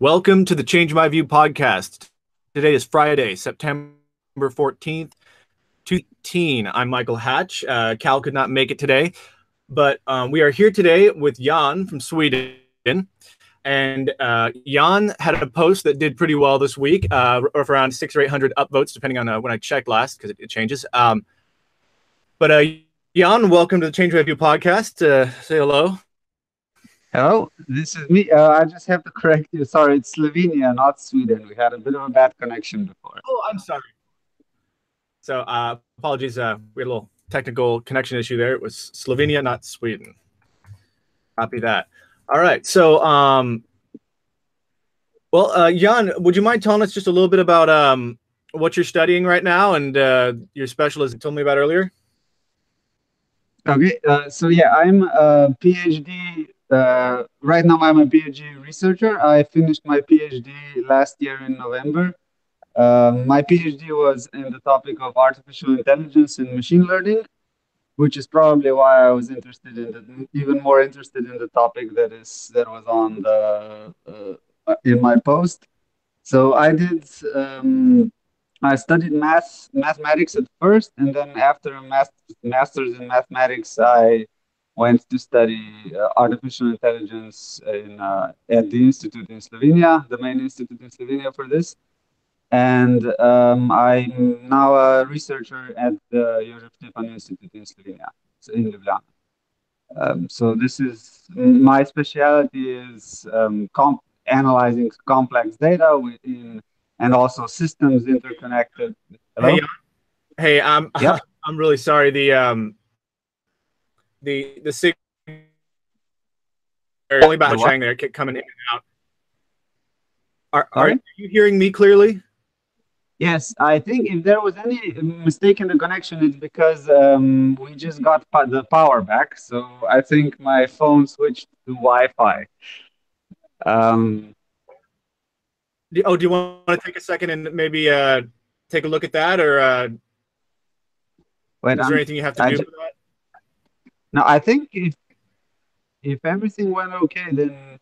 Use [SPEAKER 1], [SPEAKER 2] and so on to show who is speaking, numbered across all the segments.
[SPEAKER 1] Welcome to the Change My View podcast. Today is Friday, September 14th, 2018. I'm Michael Hatch. Cal could not make it today, but we are here today with Jan from Sweden. And Jan had a post that did pretty well this week, of around 600 or 800 upvotes, depending on when I checked last, because it changes. But Jan, welcome to the Change My View podcast. Say hello.
[SPEAKER 2] Hello, this is me. I just have to correct you. Sorry, it's Slovenia, not Sweden. We had a bit of a bad connection before.
[SPEAKER 1] Oh, I'm sorry. So apologies. We had a little technical connection issue there. It was Slovenia, not Sweden. Copy that. All right. So, Jan, would you mind telling us just a little bit about what you're studying right now and your specialism you told me about earlier?
[SPEAKER 2] Okay, so yeah, I'm a PhD. Right now, I'm a PhD researcher. I finished my PhD last year in November. My PhD was in the topic of artificial intelligence and machine learning, which is probably why I was interested in even more interested in the topic that was on the in my post. So I studied mathematics at first, and then after a master's in mathematics, I went to study artificial intelligence at the institute in Slovenia, the main institute in Slovenia for this. And I'm now a researcher at the Jožef Stefan Institute in Slovenia, so in Ljubljana. So this is my specialty is analyzing complex data and also systems interconnected.
[SPEAKER 1] Hey,
[SPEAKER 2] Hello?
[SPEAKER 1] hey,
[SPEAKER 2] Yep.
[SPEAKER 1] I'm really sorry. The signal only about
[SPEAKER 2] The what?
[SPEAKER 1] Chang there kept coming in and out. Are
[SPEAKER 2] Sorry?
[SPEAKER 1] you hearing me clearly?
[SPEAKER 2] Yes, I think if there was any mistake in the connection, it's because we just got the power back. So I think my phone switched to Wi-Fi. Um,
[SPEAKER 1] Do you want to take a second and maybe take a look at that, or
[SPEAKER 2] wait,
[SPEAKER 1] is there anything you have to
[SPEAKER 2] I
[SPEAKER 1] do
[SPEAKER 2] just,
[SPEAKER 1] for that?
[SPEAKER 2] no, I think if everything went okay, then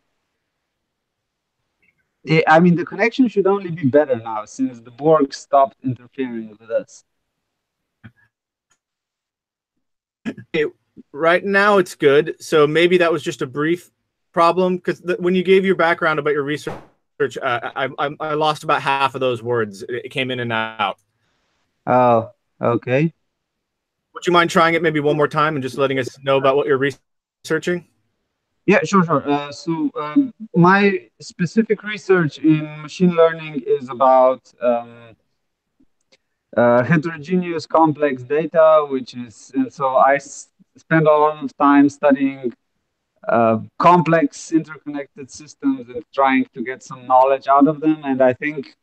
[SPEAKER 2] I mean, the connection should only be better now since the Borg stopped interfering with us.
[SPEAKER 1] Hey, right now it's good. So maybe that was just a brief problem because when you gave your background about your research, I lost about half of those words. It came in and out.
[SPEAKER 2] Oh, okay.
[SPEAKER 1] Would you mind trying it maybe one more time and just letting us know about what you're researching?
[SPEAKER 2] Yeah, sure, sure. My specific research in machine learning is about heterogeneous complex data, and so spend a lot of time studying complex interconnected systems and trying to get some knowledge out of them. And I think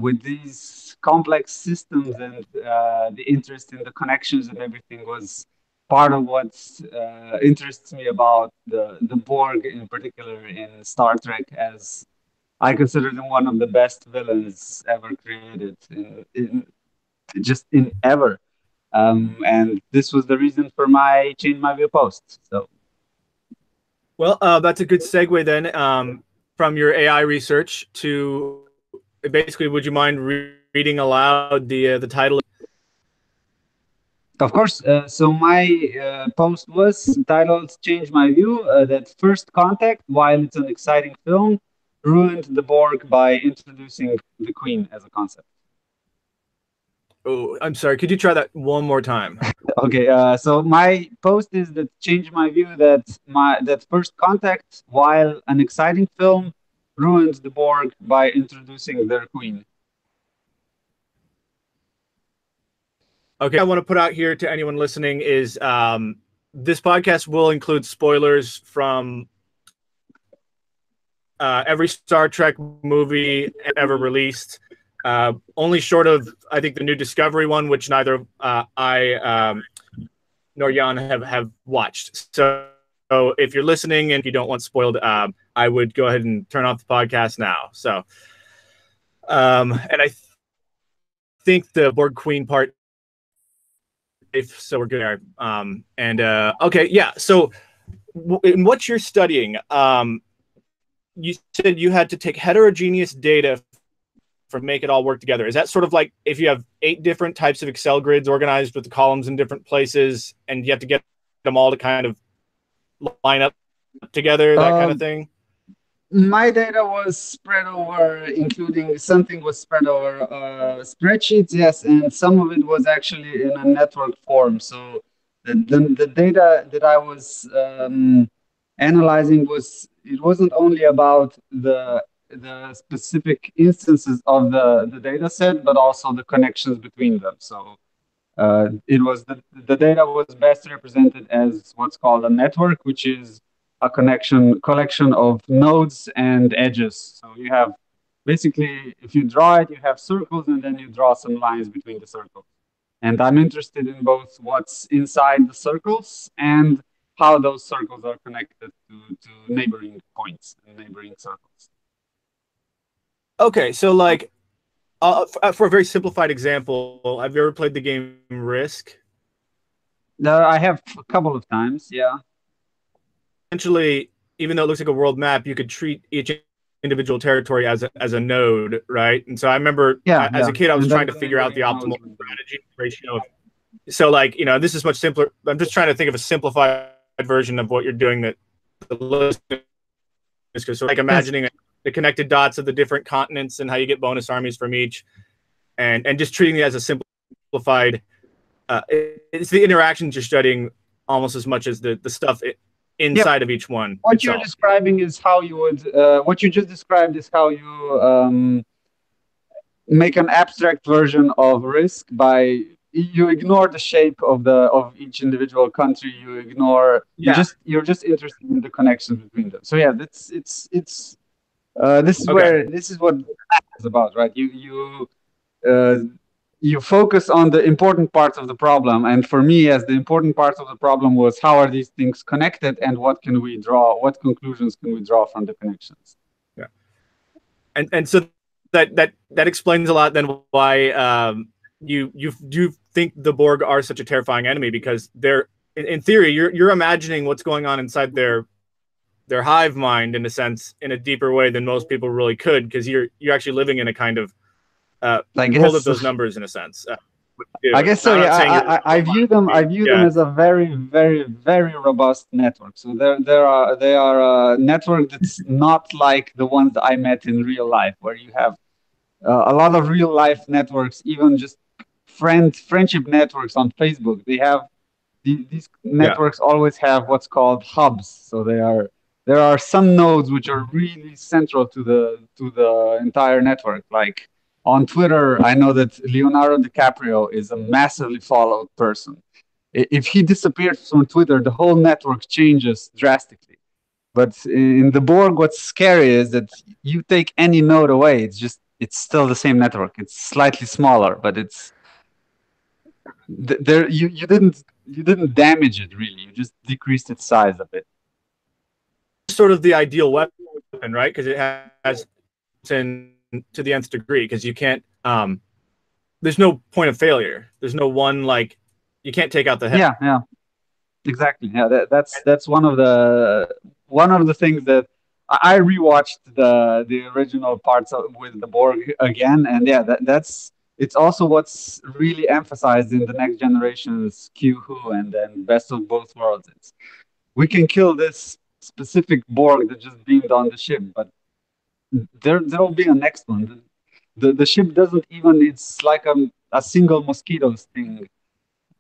[SPEAKER 2] with these complex systems and the interest in the connections and everything was part of what interests me about the Borg in particular in Star Trek, as I consider them one of the best villains ever created in ever. And this was the reason for my change my view post. So
[SPEAKER 1] Well, that's a good segue then from your AI research to basically, would you mind reading aloud the title?
[SPEAKER 2] of course, so my post was titled "Change My View." That First Contact, while it's an exciting film, ruined the Borg by introducing the Queen as a concept.
[SPEAKER 1] Oh, I'm sorry. Could you try that one more time?
[SPEAKER 2] Okay, so my post is that changed my view that First Contact, while an exciting film, ruined the Borg by introducing their Queen.
[SPEAKER 1] Okay, I want to put out here to anyone listening is this podcast will include spoilers from every Star Trek movie ever released. Only short of, I think, the new Discovery one, which neither I nor Jan have watched. So if you're listening and if you don't want spoiled, I would go ahead and turn off the podcast now. So, and I think the Borg Queen part, so we're good there. And okay, yeah. So, in what you're studying, you said you had to take heterogeneous data for make it all work together. Is that sort of like if you have 8 different types of Excel grids organized with the columns in different places, and you have to get them all to kind of line up together, that kind of
[SPEAKER 2] Um,
[SPEAKER 1] thing?
[SPEAKER 2] my data was spread over, including something was spread over spreadsheets, yes, and some of it was actually in a network form. So the data that I was analyzing was, it wasn't only about the specific instances of the data set, but also the connections between them. So it was the data was best represented as what's called a network, which is a collection of nodes and edges. So you have basically, if you draw it, you have circles and then you draw some lines between the circles. And I'm interested in both what's inside the circles and how those circles are connected to neighboring points and neighboring circles.
[SPEAKER 1] Okay, so like for a very simplified example, have you ever played the game Risk?
[SPEAKER 2] I have a couple of times, yeah.
[SPEAKER 1] Essentially, even though it looks like a world map, you could treat each individual territory as a node, right? And so I remember
[SPEAKER 2] Yeah,
[SPEAKER 1] as
[SPEAKER 2] yeah.
[SPEAKER 1] a kid, I was
[SPEAKER 2] And
[SPEAKER 1] trying
[SPEAKER 2] then
[SPEAKER 1] to
[SPEAKER 2] the
[SPEAKER 1] figure out the
[SPEAKER 2] neighboring
[SPEAKER 1] optimal
[SPEAKER 2] nodes would be.
[SPEAKER 1] strategy ratio. So like, this is much simpler. I'm just trying to think of a simplified version of what you're doing that the listeners, so like
[SPEAKER 2] Yes.
[SPEAKER 1] imagining the connected dots of the different continents and how you get bonus armies from each, and just treating it as a simplified. It's the interactions you're studying almost as much as the stuff
[SPEAKER 2] Yeah.
[SPEAKER 1] inside of each one
[SPEAKER 2] What you're
[SPEAKER 1] itself.
[SPEAKER 2] describing is how you would, what you just described is how you make an abstract version of Risk by, you ignore the shape of each individual country. You ignore,
[SPEAKER 1] Yeah.
[SPEAKER 2] you're just interested in the connections between them. So yeah, that's it's this is
[SPEAKER 1] Okay.
[SPEAKER 2] where, this is what it's about, right? Uh, you focus on the important parts of the problem, and for me, as the important parts of the problem was how are these things connected, and what can we draw, what conclusions can we draw from the connections.
[SPEAKER 1] Yeah. And so that explains a lot then why you do think the Borg are such a terrifying enemy, because they're in theory you're imagining what's going on inside their hive mind in a sense, in a deeper way than most people really could, because you're actually living in a kind of
[SPEAKER 2] I
[SPEAKER 1] world of
[SPEAKER 2] guess
[SPEAKER 1] those numbers in a sense.
[SPEAKER 2] I guess so.
[SPEAKER 1] I'm not
[SPEAKER 2] Yeah,
[SPEAKER 1] saying you're
[SPEAKER 2] I view them. I view them
[SPEAKER 1] yeah.
[SPEAKER 2] as a very, very, very robust network. So they are a network that's not like the ones I met in real life, where you have a lot of real life networks, even just friendship networks on Facebook. They have these
[SPEAKER 1] Yeah.
[SPEAKER 2] networks always have what's called hubs. So there are some nodes which are really central to the entire network. Like on Twitter, I know that Leonardo DiCaprio is a massively followed person. If he disappears from Twitter, the whole network changes drastically. But in the Borg, what's scary is that you take any node away, it's still the same network. It's slightly smaller, but it's there. You didn't damage it really. You just decreased its size a bit.
[SPEAKER 1] Sort of the ideal weapon, right? Because it has in to the nth degree, because you can't there's no point of failure. There's no one, like, you can't take out the head.
[SPEAKER 2] Yeah, yeah, exactly. Yeah, that's one of the things that I rewatched the original parts of, with the Borg again, and yeah, that's it's also what's really emphasized in the next generation's Q Who and then Best of Both Worlds. It's, we can kill this specific Borg that just beamed on the ship, but there'll be a next one. The ship doesn't even, it's like a single mosquito sting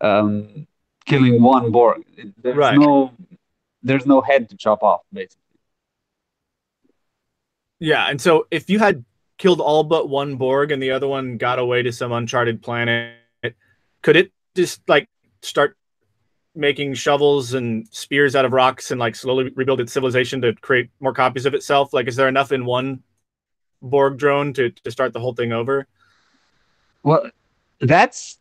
[SPEAKER 2] um, killing one Borg.
[SPEAKER 1] Right.
[SPEAKER 2] There's no head to chop off, basically.
[SPEAKER 1] Yeah, and so if you had killed all but one Borg and the other one got away to some uncharted planet, could it just like start making shovels and spears out of rocks and like slowly rebuild its civilization to create more copies of itself? Like, is there enough in one Borg drone to start the whole thing over?
[SPEAKER 2] Well, that's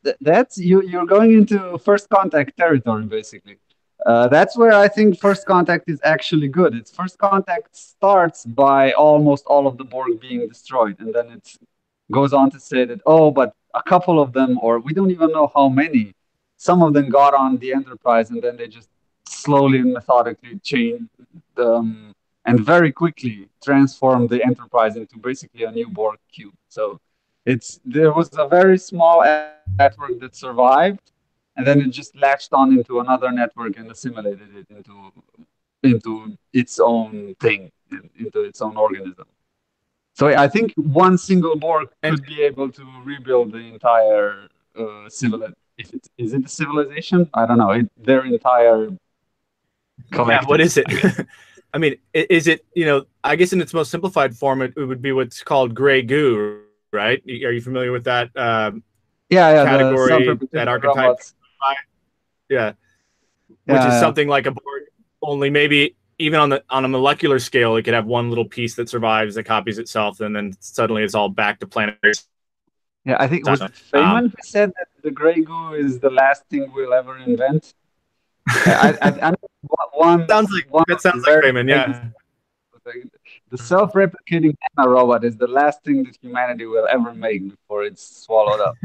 [SPEAKER 2] you're going into first contact territory, basically. That's where I think first contact is actually good. It's first contact starts by almost all of the Borg being destroyed, and then it goes on to say that, oh, but a couple of them, or we don't even know how many, some of them got on the Enterprise, and then they just slowly and methodically changed. and very quickly transformed the Enterprise into basically a new Borg cube. So there was a very small network that survived, and then it just latched on into another network and assimilated it into its own thing, into its own organism. So I think one single Borg
[SPEAKER 1] And
[SPEAKER 2] could be able to rebuild the entire civilization. If it is it a civilization? I don't know. Their entire
[SPEAKER 1] yeah, what
[SPEAKER 2] collective,
[SPEAKER 1] is it?
[SPEAKER 2] I guess.
[SPEAKER 1] I mean, is it, I guess in its most simplified form, it would be what's called gray goo, right? Are you familiar with that
[SPEAKER 2] Yeah, the
[SPEAKER 1] category, that
[SPEAKER 2] self-replicating
[SPEAKER 1] archetype?
[SPEAKER 2] robots.
[SPEAKER 1] Yeah, which is
[SPEAKER 2] Yeah,
[SPEAKER 1] something like a Borg, only maybe even on a molecular scale, it could have one little piece that survives, that copies itself, and then suddenly it's all back to planetary
[SPEAKER 2] yeah. I think was
[SPEAKER 1] size.
[SPEAKER 2] it Feynman who said that the gray goo is the last thing we'll ever invent. I know
[SPEAKER 1] Sounds like
[SPEAKER 2] one
[SPEAKER 1] that
[SPEAKER 2] of
[SPEAKER 1] sounds
[SPEAKER 2] the
[SPEAKER 1] like
[SPEAKER 2] very
[SPEAKER 1] Raymond.
[SPEAKER 2] famous
[SPEAKER 1] Yeah.
[SPEAKER 2] things. The self-replicating robot is the last thing that humanity will ever make before it's swallowed up.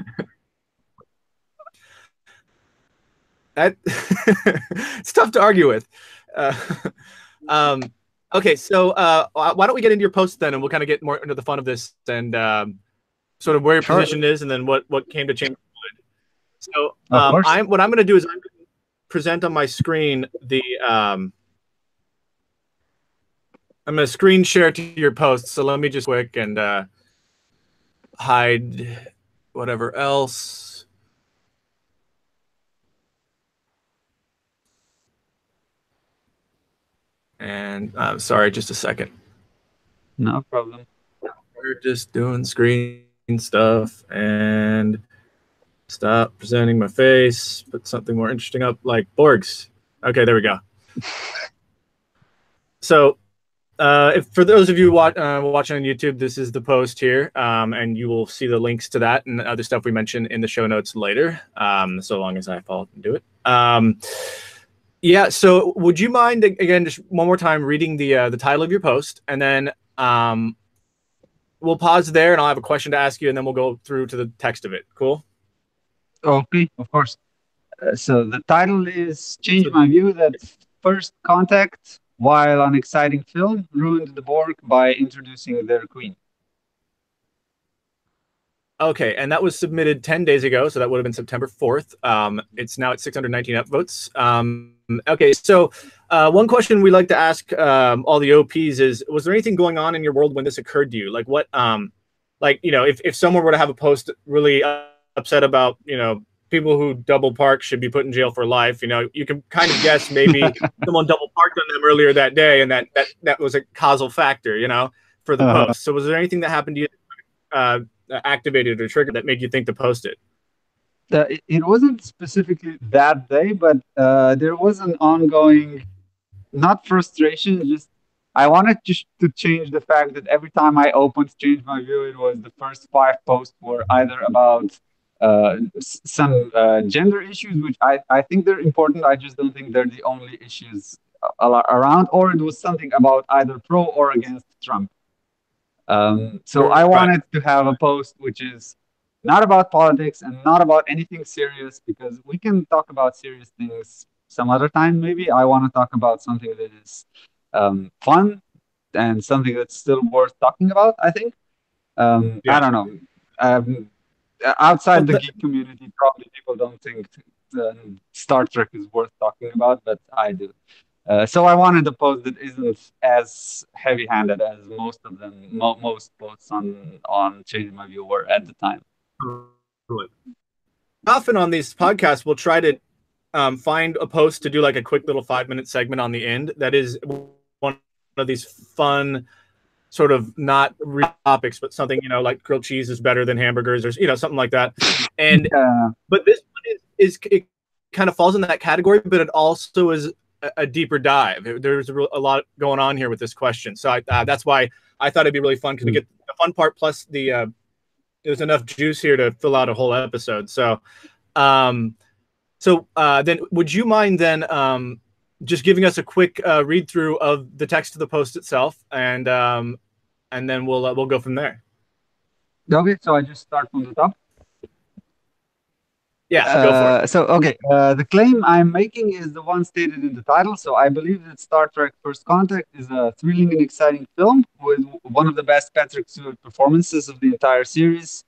[SPEAKER 1] That it's tough to argue with. Uh, um, okay, so why don't we get into your post then, and we'll kind of get more into the fun of this and sort of where your
[SPEAKER 2] Sure,
[SPEAKER 1] position is, and then what came to change. So
[SPEAKER 2] of course.
[SPEAKER 1] I'm what I'm going to do is I'm going to present on my screen the I'm going to screen share to your post. So let me just quick and hide whatever else. And sorry, just a second.
[SPEAKER 2] No problem.
[SPEAKER 1] We're just doing screen stuff and stop presenting my face. Put something more interesting up, like Borgs. Okay, there we go. So, if for those of you watching on YouTube, this is the post here, and you will see the links to that and other stuff we mentioned in the show notes later. So long as I follow and do it. Yeah. So, would you mind again, just one more time, reading the title of your post, and then we'll pause there, and I'll have a question to ask you, and then we'll go through to the text of it. Cool.
[SPEAKER 2] Okay, of course. So the title is Change
[SPEAKER 1] So,
[SPEAKER 2] My View That First Contact, while an exciting film ruined the Borg by introducing their queen.
[SPEAKER 1] okay, and that was submitted 10 days ago, so that would have been September 4th. It's now at 619 upvotes. Okay, so one question we like to ask all the OPs is, was there anything going on in your world when this occurred to you? Like what, like, if someone were to have a post really upset about, people who double park should be put in jail for life, you can kind of guess maybe someone double parked on them earlier that day, and that was a causal factor, for the
[SPEAKER 2] Uh,
[SPEAKER 1] post. So was there anything that happened to you activated or triggered that made you think to post it?
[SPEAKER 2] it wasn't specifically that day, but there was an ongoing, not frustration, just I wanted to change the fact that every time I opened Change My View, it was the first five posts were either about some gender issues, which I think they're important. I just don't think they're the only issues around, or it was something about either pro or against Trump. So I
[SPEAKER 1] Right.
[SPEAKER 2] wanted to have a post which is not about politics and not about anything serious, because we can talk about serious things some other time. Maybe I want to talk about something that is fun and something that's still worth talking about, I think. I
[SPEAKER 1] Yeah.
[SPEAKER 2] don't know. Um, Outside
[SPEAKER 1] Well,
[SPEAKER 2] the geek community, probably people don't think Star Trek is worth talking about, but I do. So I wanted a post that isn't as heavy-handed as most of them, most posts on Changing My View were at the time.
[SPEAKER 1] often on these podcasts, we'll try to find a post to do like a quick little 5-minute segment on the end. That is one of these fun sort of not real topics, but something, like grilled cheese is better than hamburgers or, something like that. And,
[SPEAKER 2] Yeah.
[SPEAKER 1] but this one is it kind of falls in that category, but it also is a deeper dive. There's a lot going on here with this question. So that's why I thought it'd be really fun, because we get the fun part plus there's enough juice here to fill out a whole episode. So, then would you mind then just giving us a quick read through of the text of the post itself, and then we'll go from there.
[SPEAKER 2] Okay, so I just start from the top.
[SPEAKER 1] Yeah, go for it.
[SPEAKER 2] The claim I'm making is the one stated in the title. So I believe that Star Trek First Contact is a thrilling and exciting film with one of the best Patrick Stewart performances of the entire series.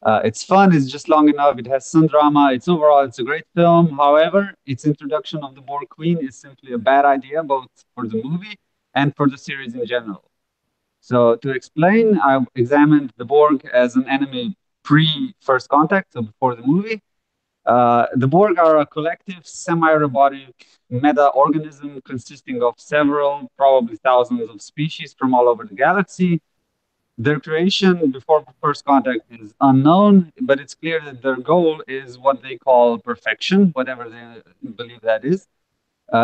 [SPEAKER 2] It's fun, it's just long enough, it has some drama. It's a great film. However, its introduction of the Borg Queen is simply a bad idea, both for the movie and for the series in general. So to explain, I examined the Borg as an enemy pre First Contact, so before the movie. The Borg are a collective, semi-robotic meta-organism consisting of several, probably thousands of species from all over the galaxy. Their creation before first contact is unknown, but it's clear that their goal is what they call perfection, whatever they believe that is.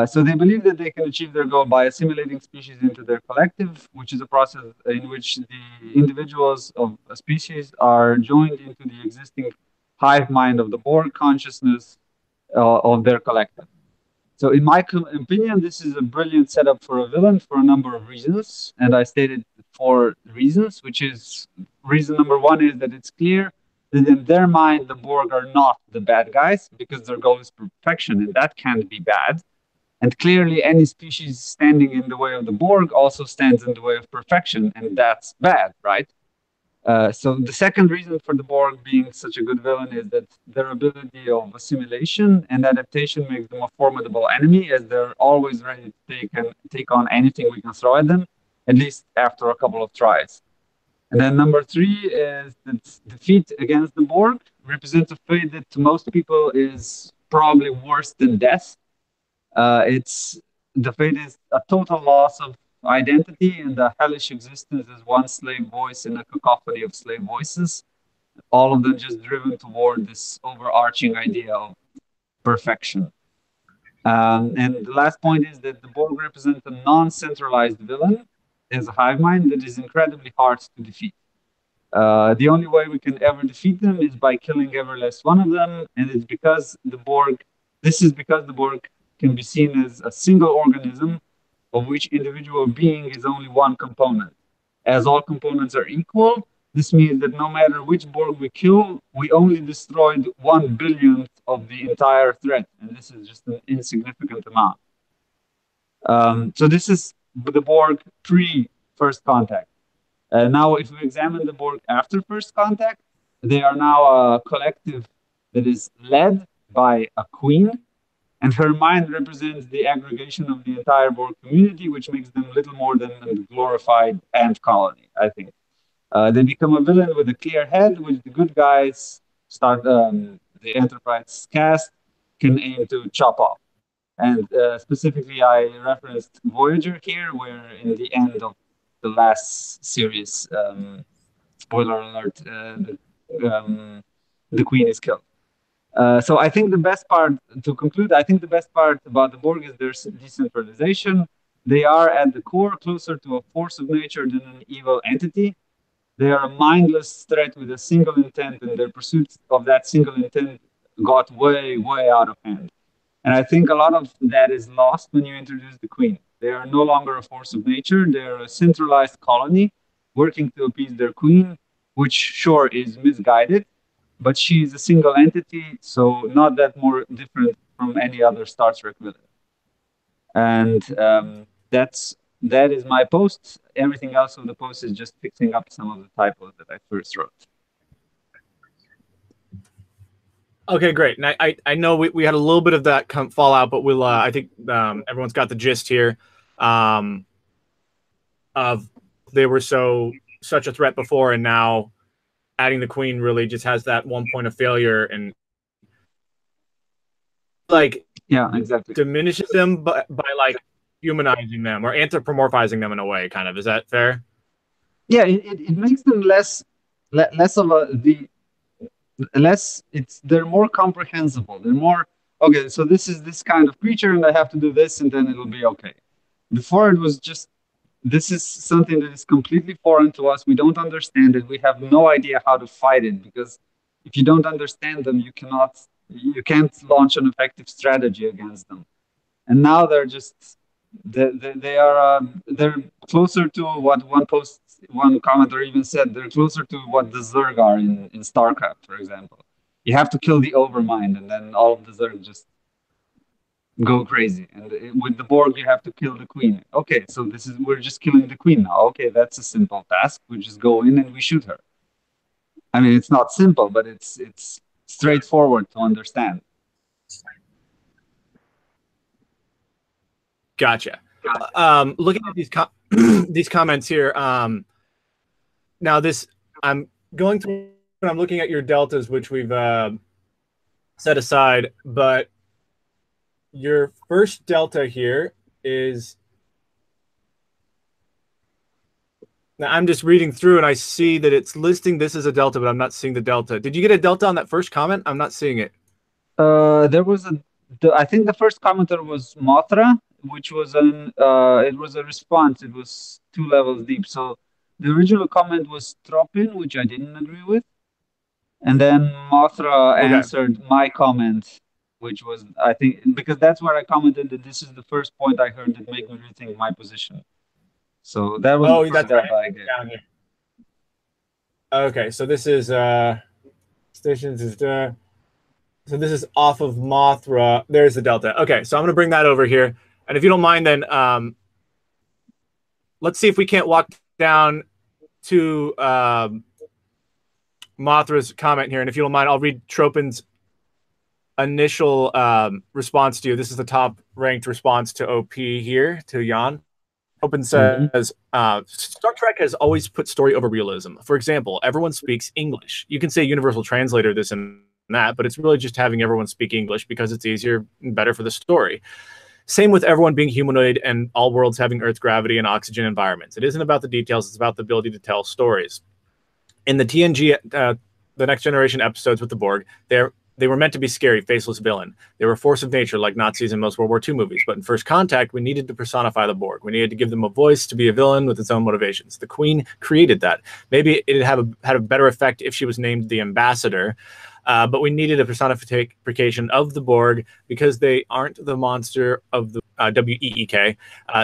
[SPEAKER 2] So they believe that they can achieve their goal by assimilating species into their collective, which is a process in which the individuals of a species are joined into the existing hive mind of the Borg consciousness of their collective. So, in my opinion, this is a brilliant setup for a villain for a number of reasons, and I stated four reasons. Which is reason number one is that it's clear that in their mind the Borg are not the bad guys because their goal is perfection, and that can't be bad. And clearly, any species standing in the way of the Borg also stands in the way of perfection, and that's bad, right? So the second reason for the Borg being such a good villain is that their ability of assimilation and adaptation makes them a formidable enemy, as they're always ready to take on anything we can throw at them, at least after a couple of tries. And then number three is that defeat against the Borg represents a fate that to most people is probably worse than death. It's the fate is a total loss of identity and a hellish existence as one slave voice in a cacophony of slave voices, all of them just driven toward this overarching idea of perfection. And the last point is that the Borg represent a non-centralized villain as a hive mind that is incredibly hard to defeat. The only way we can ever defeat them is by killing every last one of them, and it's because the Borg. This is because the Borg can be seen as a single organism of which individual being is only one component. As all components are equal, this means that no matter which Borg we kill, we only destroyed 1 billionth of the entire threat, and this is just an insignificant amount. So this is the Borg pre first contact. Now, if we examine the Borg after first contact, they are now a collective that is led by a queen, and her mind represents the aggregation of the entire Borg community, which makes them little more than a glorified ant colony, I think. They become a villain with a clear head, which the good guys start the Enterprise cast can aim to chop off. And specifically, I referenced Voyager here, where in the end of the last series, spoiler alert, the Queen is killed. So I think the best part, to conclude, I think the best part about the Borg is their decentralization. They are at the core closer to a force of nature than an evil entity. They are a mindless threat with a single intent, and their pursuit of that single intent got way, way out of hand. And I think a lot of that is lost when you introduce the Queen. They are no longer a force of nature. They're a centralized colony working to appease their queen, which sure is misguided, but she is a single entity, so not that more different from any other Star Trek villain. And that is my post. Everything else on the post is just fixing up some of the typos that I first wrote.
[SPEAKER 1] Okay, great. And I know we had a little bit of that fallout, but we'll I think everyone's got the gist here. Of they were such a threat before, and now adding the Queen really just has that one point of failure and like
[SPEAKER 2] exactly
[SPEAKER 1] diminishes them by like humanizing them or anthropomorphizing them in a way. Kind of, is that fair?
[SPEAKER 2] Yeah, it makes them less of the less it's they're more comprehensible. They're more okay, so this is this kind of creature and I have to do this and then it'll be okay. Before it was just this is something that is completely foreign to us. We don't understand it. We have no idea how to fight it because if you don't understand them, you can't launch an effective strategy against them. And now they're just they're closer to what one commenter even said. They're closer to what the Zerg are in StarCraft, for example. You have to kill the Overmind, and then all of the Zerg just go crazy. And with the Borg, you have to kill the Queen. Okay, so we're just killing the Queen now. Okay, that's a simple task. We just go in and we shoot her. I mean, it's not simple, but it's straightforward to understand.
[SPEAKER 1] Gotcha. Looking at these these comments here. Now this, I'm going through and I'm looking at your deltas, which we've set aside, but your first delta here is, now I'm just reading through and I see that it's listing this as a delta, but I'm not seeing the delta. Did you get a delta on that first comment? I'm not seeing it.
[SPEAKER 2] There was I think the first commenter was Mothra, which was it was a response. It was 2 levels deep. So the original comment was Tropin, which I didn't agree with. And then Mothra
[SPEAKER 1] Okay.
[SPEAKER 2] answered my comment, which was, I think, because that's where I commented that this is the first point I heard that made me rethink my position. So that was the
[SPEAKER 1] Oh,
[SPEAKER 2] first
[SPEAKER 1] that's right.
[SPEAKER 2] delta I gave.
[SPEAKER 1] Down here. Okay, so this is stations is so this is off of Mothra. There's the delta. Okay, so I'm gonna bring that over here, and if you don't mind, then let's see if we can't walk down to Mothra's comment here, and if you don't mind, I'll read Tropin's initial response to you. This is the top ranked response to OP here to Jan. Tropin says, Star Trek has always put story over realism. For example, everyone speaks English. You can say universal translator this and that, but it's really just having everyone speak English because it's easier and better for the story. Same with everyone being humanoid and all worlds having Earth gravity and oxygen environments. It isn't about the details, it's about the ability to tell stories. In the TNG, the Next Generation episodes with the Borg, they were meant to be scary, faceless villain. They were a force of nature like Nazis in most World War II movies. But in First Contact, we needed to personify the Borg. We needed to give them a voice to be a villain with its own motivations. The Queen created that. Maybe it had a better effect if she was named the Ambassador. But we needed a personification of the Borg because they aren't the monster of the WEEK.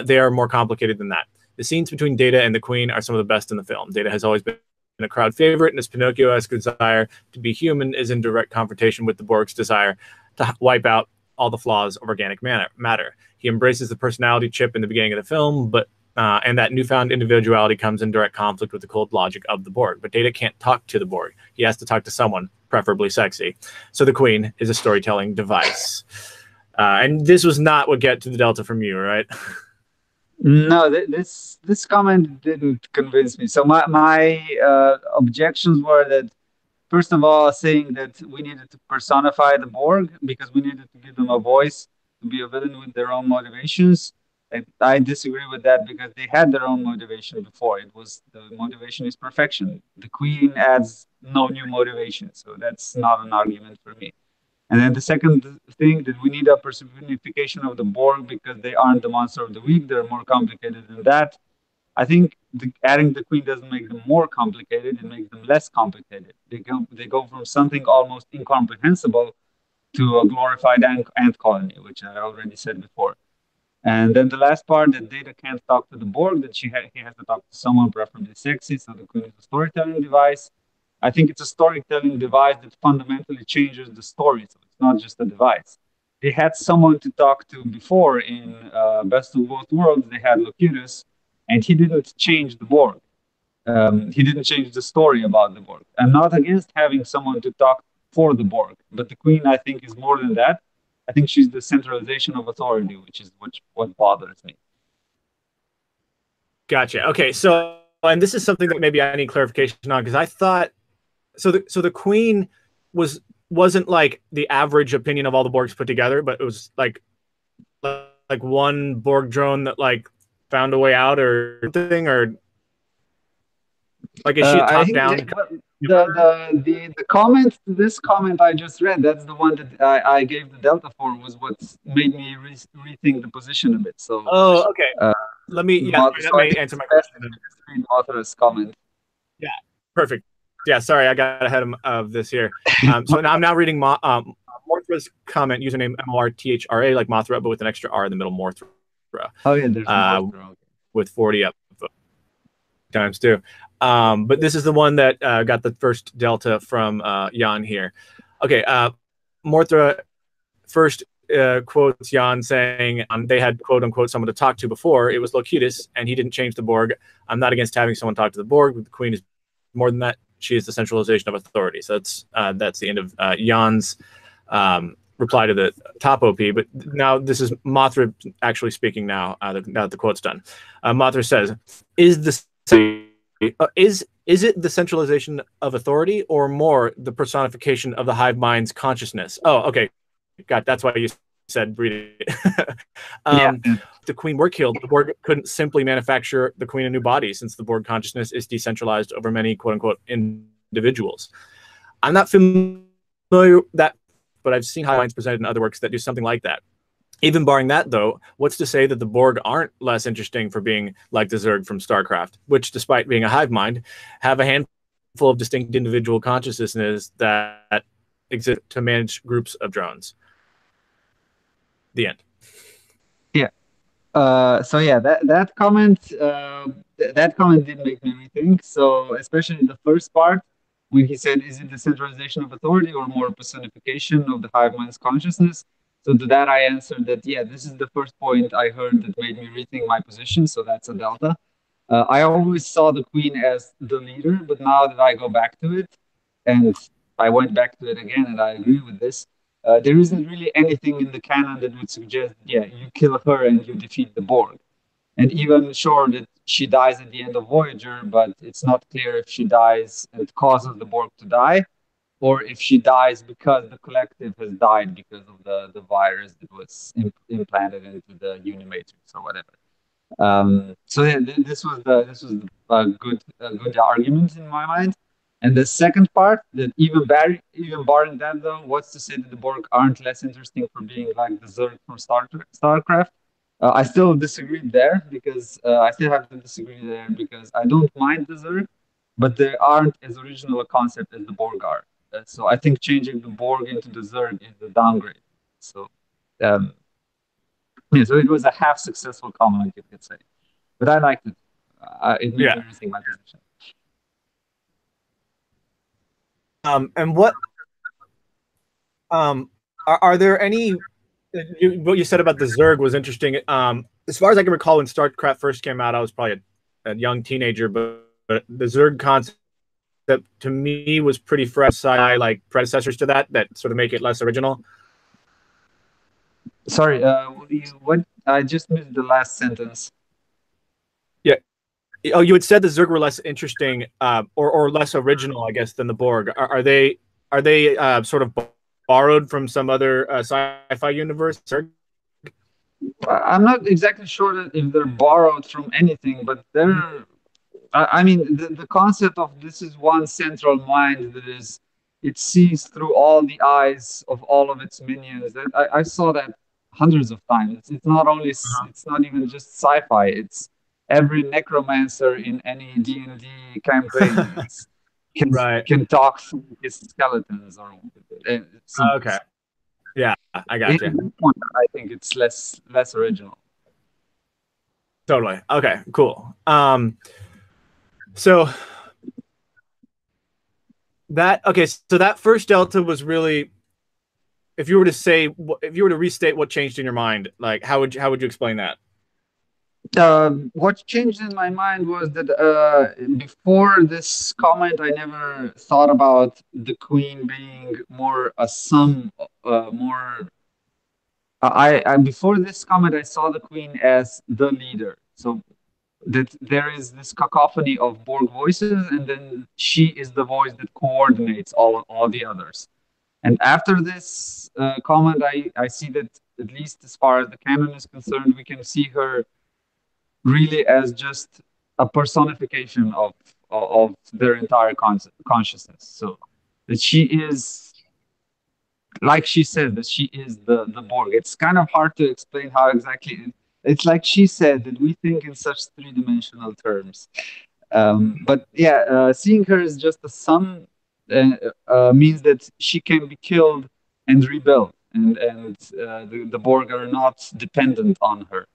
[SPEAKER 1] They are more complicated than that. The scenes between Data and the Queen are some of the best in the film. Data has always been a crowd favorite, and his Pinocchio-esque desire to be human is in direct confrontation with the Borg's desire to wipe out all the flaws of organic matter. He embraces the personality chip in the beginning of the film, but and that newfound individuality comes in direct conflict with the cold logic of the Borg. But Data can't talk to the Borg. He has to talk to someone, preferably sexy. So the Queen is a storytelling device. And this was not what get to the Delta from you, right?
[SPEAKER 2] No, this comment didn't convince me. So my objections were that, first of all, saying that we needed to personify the Borg because we needed to give them a voice to be a villain with their own motivations. I disagree with that because they had their own motivation before. It was the motivation is perfection. The Queen adds no new motivation, so that's not an argument for me. And then the second thing that we need a personification of the Borg because they aren't the monster of the week. They're more complicated than that. I think adding the Queen doesn't make them more complicated. It makes them less complicated. They go from something almost incomprehensible to a glorified ant colony, which I already said before. And then the last part, that Data can't talk to the Borg, that he has to talk to someone, preferably sexy. So the Queen is a storytelling device. I think it's a storytelling device that fundamentally changes the story. So it's not just a device. They had someone to talk to before in Best of Both Worlds. They had Locutus, and he didn't change the Borg. He didn't change the story about the Borg. I'm not against having someone to talk for the Borg, but the Queen, I think, is more than that. I think she's the centralization of authority, which is what bothers me.
[SPEAKER 1] Gotcha. Okay, so and this is something that maybe I need clarification on because I thought so. The Queen wasn't like the average opinion of all the Borgs put together, but it was like one Borg drone that like found a way out or something, or like is she a
[SPEAKER 2] I
[SPEAKER 1] top
[SPEAKER 2] think
[SPEAKER 1] down?
[SPEAKER 2] the comment, this comment I just read, that's the one that I gave the delta for, was what made me rethink the position a bit. So,
[SPEAKER 1] Oh, okay.
[SPEAKER 2] uh,
[SPEAKER 1] Let me. Yeah, sorry, that
[SPEAKER 2] so I
[SPEAKER 1] may
[SPEAKER 2] think
[SPEAKER 1] answer
[SPEAKER 2] it's
[SPEAKER 1] my
[SPEAKER 2] best
[SPEAKER 1] question.
[SPEAKER 2] if you just read Mothra's comment.
[SPEAKER 1] Yeah, perfect. Yeah, sorry, I got ahead of this here. So now I'm now reading Morthra's comment, username Morthra, like Mothra, but with an extra R in the middle, Morthra.
[SPEAKER 2] Oh yeah, there's Mothra.
[SPEAKER 1] With 40 up times two. But this is the one that got the first delta from Jan here. Okay, Morthra first quotes Jan saying they had quote unquote someone to talk to before. It was Locutus, and he didn't change the Borg. I'm not against having someone talk to the Borg, but the Queen is more than that. She is the centralization of authority. So that's the end of Jan's reply to the top OP. But now this is Mothra actually speaking now now that the quote's done. Mothra says, is it the centralization of authority or more the personification of the hive mind's consciousness? Oh, okay. God, that's why you said breed it.
[SPEAKER 2] Yeah.
[SPEAKER 1] The Queen were killed. The Borg couldn't simply manufacture the Queen a new body since the Borg consciousness is decentralized over many quote unquote individuals. I'm not familiar with that, but I've seen hive minds presented in other works that do something like that. Even barring that, though, what's to say that the Borg aren't less interesting for being like the Zerg from StarCraft, which, despite being a hive mind, have a handful of distinct individual consciousness that exist to manage groups of drones. The end.
[SPEAKER 2] Yeah. So yeah, that comment that comment did make me rethink. So especially the first part when he said, "Is it the centralization of authority or more personification of the hive mind's consciousness?" So to that I answered that yeah, this is the first point I heard that made me rethink my position. So that's a delta. I always saw the Queen as the leader, but now that I go back to it, and I went back to it again, and I agree with this. There isn't really anything in the canon that would suggest, yeah, you kill her and you defeat the Borg. And even sure that she dies at the end of Voyager, but it's not clear if she dies and causes the Borg to die, or if she dies because the collective has died because of the virus that was implanted into the Unimatrix or whatever. So yeah, this was a good argument in my mind. And the second part, that even barring that though, what's to say that the Borg aren't less interesting for being like the Zerg from StarCraft? I still disagree there because I still have to disagree there because I don't mind the Zerg, but they aren't as original a concept as the Borg are. So I think changing the Borg into the Zerg is a downgrade. So um, yeah, so it was a half successful comment, you could say, but I liked it. It made
[SPEAKER 1] Yeah.
[SPEAKER 2] me rethink my position.
[SPEAKER 1] And what are there any? What you said about the Zerg was interesting. As far as I can recall, when StarCraft first came out, I was probably a young teenager, but the Zerg concept to me was pretty fresh. Sci like predecessors to that sort of make it less original.
[SPEAKER 2] Sorry, what? I just missed the last sentence.
[SPEAKER 1] Yeah. Oh, you had said the Zerg were less interesting, or less original, I guess, than the Borg. Are they sort of borrowed from some other sci-fi universe? Zerg?
[SPEAKER 2] I'm not exactly sure if they're borrowed from anything, but they're. I mean, the concept of this is one central mind that is, it sees through all the eyes of all of its minions. I saw that hundreds of times. It's not only, it's not even just sci-fi. It's every necromancer in any D&D campaign. It's can
[SPEAKER 1] Right.
[SPEAKER 2] can talk through his skeletons or so.
[SPEAKER 1] Okay. Yeah, I
[SPEAKER 2] In
[SPEAKER 1] got you.
[SPEAKER 2] that point, I think it's less original.
[SPEAKER 1] Totally. Okay. Cool. So so that first delta was really, if you were to say, if you were to restate what changed in your mind, like how would you explain that?
[SPEAKER 2] What changed in my mind was that before this comment, I never thought about the Queen being more a sum, more. I before this comment, I saw the Queen as the leader. So that there is this cacophony of Borg voices, and then she is the voice that coordinates all the others. And after this comment, I see that at least as far as the canon is concerned, we can see her really as just a personification of their entire consciousness. So that she is, like she said, that she is the Borg. It's kind of hard to explain how exactly. It's like she said that we think in such three-dimensional terms. But yeah, seeing her as just a sun means that she can be killed and rebuilt, and the Borg are not dependent on her.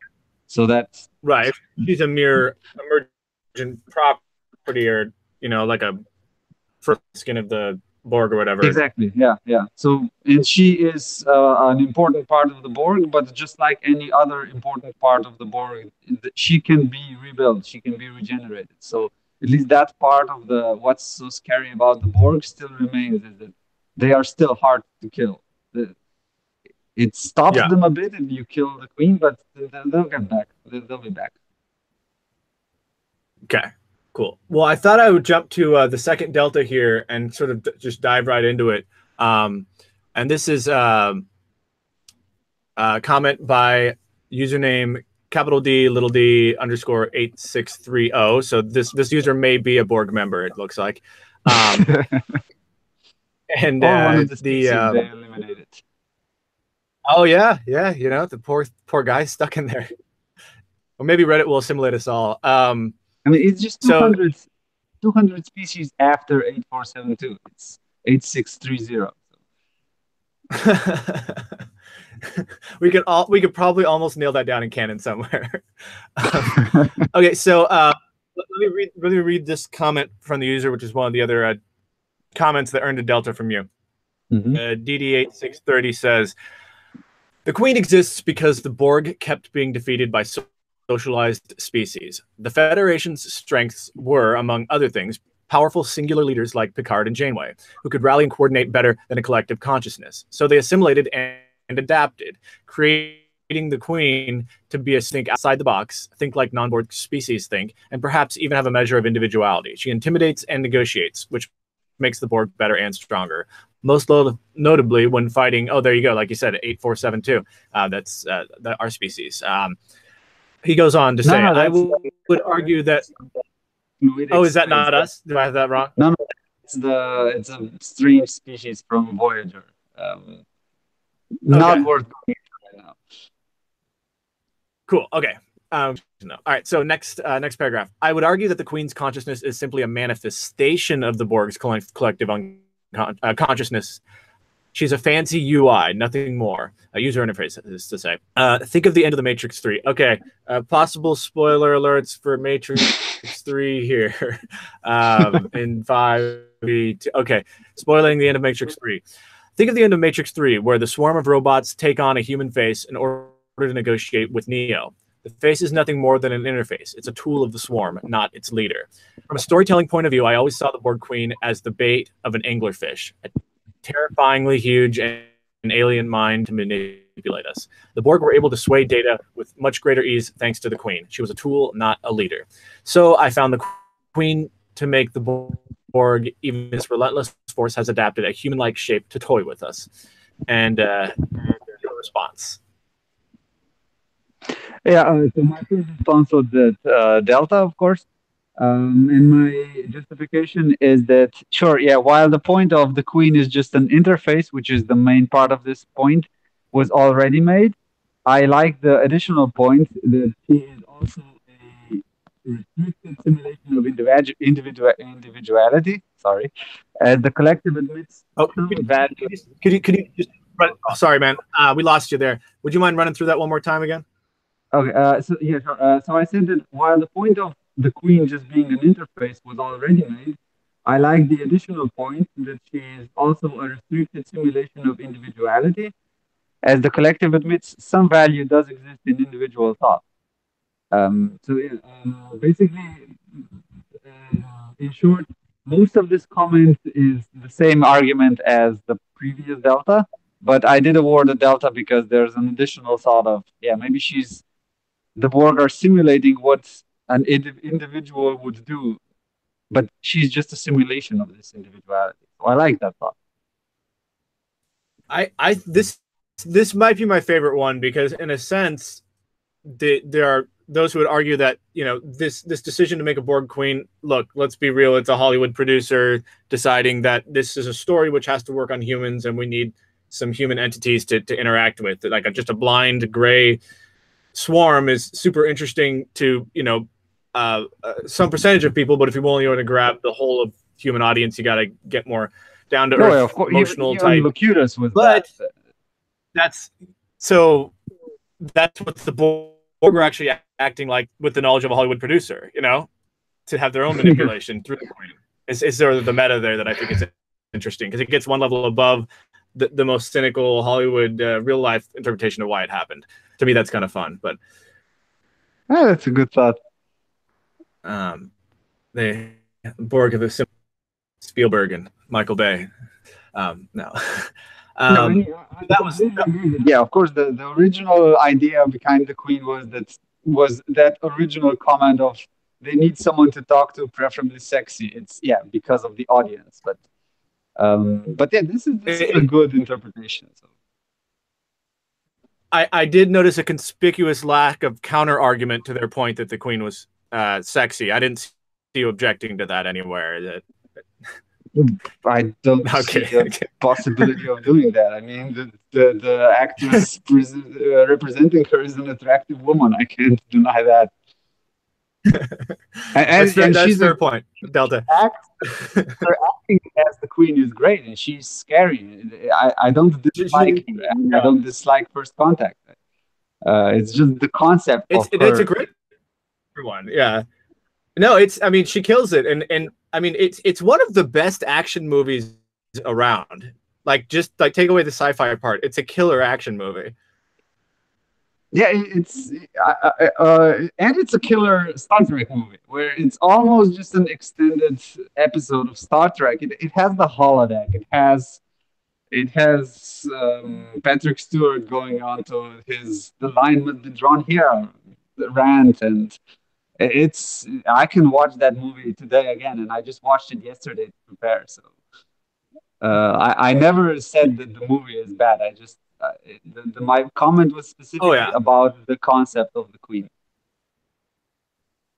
[SPEAKER 2] So that's
[SPEAKER 1] Right. If she's a mere emergent property, or like a first skin of the Borg or whatever.
[SPEAKER 2] Exactly. Yeah, yeah. So, and she is an important part of the Borg, but just like any other important part of the Borg, she can be rebuilt, she can be regenerated. So, at least that part of the what's so scary about the Borg still remains is that they are still hard to kill. It stops
[SPEAKER 1] Yeah.
[SPEAKER 2] them a bit if you kill the queen, but they'll get back. They'll be back.
[SPEAKER 1] Okay. Cool. Well, I thought I would jump to the second delta here and sort of just dive right into it. And this is a comment by username capital D little d underscore 8630. So this user may be a Borg member. It looks like. And
[SPEAKER 2] Or one of the
[SPEAKER 1] the
[SPEAKER 2] species they eliminated.
[SPEAKER 1] oh yeah, you know, the poor guy stuck in there. Or maybe Reddit will assimilate us all.
[SPEAKER 2] I mean, it's just
[SPEAKER 1] So
[SPEAKER 2] 200 species after 8472. It's 8630.
[SPEAKER 1] we could probably almost nail that down in canon somewhere. Okay, so let me read this comment from the user, which is one of the other comments that earned a delta from you. DD8630 says, the Queen exists because the Borg kept being defeated by socialized species. The Federation's strengths were, among other things, powerful singular leaders like Picard and Janeway, who could rally and coordinate better than a collective consciousness. So they assimilated and adapted, creating the Queen to be a think outside the box, think like non-Borg species think, and perhaps even have a measure of individuality. She intimidates and negotiates, which makes the Borg better and stronger. Most notably when fighting, oh, there you go, like you said, 8472. That's our species. He goes on to say, I would argue that. Oh, is that not us? Do I have that wrong?
[SPEAKER 2] No, it's a strange species from Voyager. Not worth going into right now.
[SPEAKER 1] Cool. Okay. No. All right. So next paragraph. I would argue that the Queen's consciousness is simply a manifestation of the Borg's collective consciousness. She's a fancy UI, nothing more. A user interface is to say. Think of the end of the Matrix 3. Okay. Possible spoiler alerts for Matrix 3 here. In 5, 2. Okay. Spoiling the end of Matrix 3. Think of the end of Matrix 3, where the swarm of robots take on a human face in order to negotiate with Neo. The face is nothing more than an interface. It's a tool of the swarm, not its leader. From a storytelling point of view, I always saw the Borg Queen as the bait of an anglerfish, a terrifyingly huge and alien mind to manipulate us. The Borg were able to sway Data with much greater ease thanks to the Queen. She was a tool, not a leader. So I found the Queen to make the Borg, even this relentless force, has adapted a human-like shape to toy with us. And your response.
[SPEAKER 2] Yeah, so my first response was that delta, of course. And my justification is that, sure, yeah, while the point of the Queen is just an interface, which is the main part of this point, was already made, I like the additional point that she is also a restricted simulation of individuality. Sorry, as the collective admits some value.
[SPEAKER 1] Could you just? Oh, sorry, man. We lost you there. Would you mind running through that one more time again?
[SPEAKER 2] Okay. So yeah. Sure. So I said that while the point of the Queen just being an interface was already made, I like the additional point that she is also a restricted simulation of individuality. As the collective admits, some value does exist in individual thought. So yeah, basically, in short, most of this comment is the same argument as the previous delta, but I did award a delta because there's an additional thought of, yeah, maybe the Borg are simulating what an individual would do, but she's just a simulation of this individuality. So I like that thought.
[SPEAKER 1] This might be my favorite one because, in a sense, there are those who would argue that, you know, this decision to make a Borg Queen, look, let's be real, it's a Hollywood producer deciding that this is a story which has to work on humans, and we need some human entities to interact with. Like just a blind gray swarm is super interesting to, you know, some percentage of people, but if you only want to grab the whole of human audience, you got to get more down to earth,
[SPEAKER 2] of course,
[SPEAKER 1] emotional type.
[SPEAKER 2] Locutus was
[SPEAKER 1] but that's what the Borg were actually acting like with the knowledge of a Hollywood producer, you know, to have their own manipulation through the Queen. Is sort of the meta there that I think is interesting because it gets one level above the most cynical Hollywood real life interpretation of why it happened. To me, that's kind of fun. But
[SPEAKER 2] that's a good thought.
[SPEAKER 1] um, they Borg of the Spielberg and Michael Bay. No,
[SPEAKER 2] No, and I
[SPEAKER 1] that was
[SPEAKER 2] completely agree with. Yeah, of course, the original idea behind the Queen was that original comment of they need someone to talk to, preferably sexy. It's yeah because of the audience, but yeah, this is a
[SPEAKER 1] it,
[SPEAKER 2] good interpretation. So
[SPEAKER 1] I did notice a conspicuous lack of counter argument to their point that the Queen was sexy. I didn't see you objecting to that anywhere.
[SPEAKER 2] I don't
[SPEAKER 1] Okay,
[SPEAKER 2] see a
[SPEAKER 1] okay.
[SPEAKER 2] possibility of doing that. I mean, the actress representing her is an attractive woman. I can't deny that. And
[SPEAKER 1] That's
[SPEAKER 2] she's a
[SPEAKER 1] fair point, Delta.
[SPEAKER 2] act her acting as the Queen is great, and she's scary. I don't dislike her. I
[SPEAKER 1] Yeah.
[SPEAKER 2] don't dislike First Contact. It's just the concept of
[SPEAKER 1] It's a
[SPEAKER 2] her.
[SPEAKER 1] great one. Yeah. No, it's I mean she kills it, and I mean it's one of the best action movies around. Like just like take away the sci-fi part, it's a killer action movie.
[SPEAKER 2] Yeah, it's and it's a killer Star Trek movie where it's almost just an extended episode of Star Trek. It has the holodeck. It has Patrick Stewart going on to his "the line must be drawn here" the rant, and it's I can watch that movie today again, and I just watched it yesterday to prepare. So I never said that the movie is bad. I just my comment was
[SPEAKER 1] Oh
[SPEAKER 2] specifically
[SPEAKER 1] yeah.
[SPEAKER 2] about the concept of the Queen.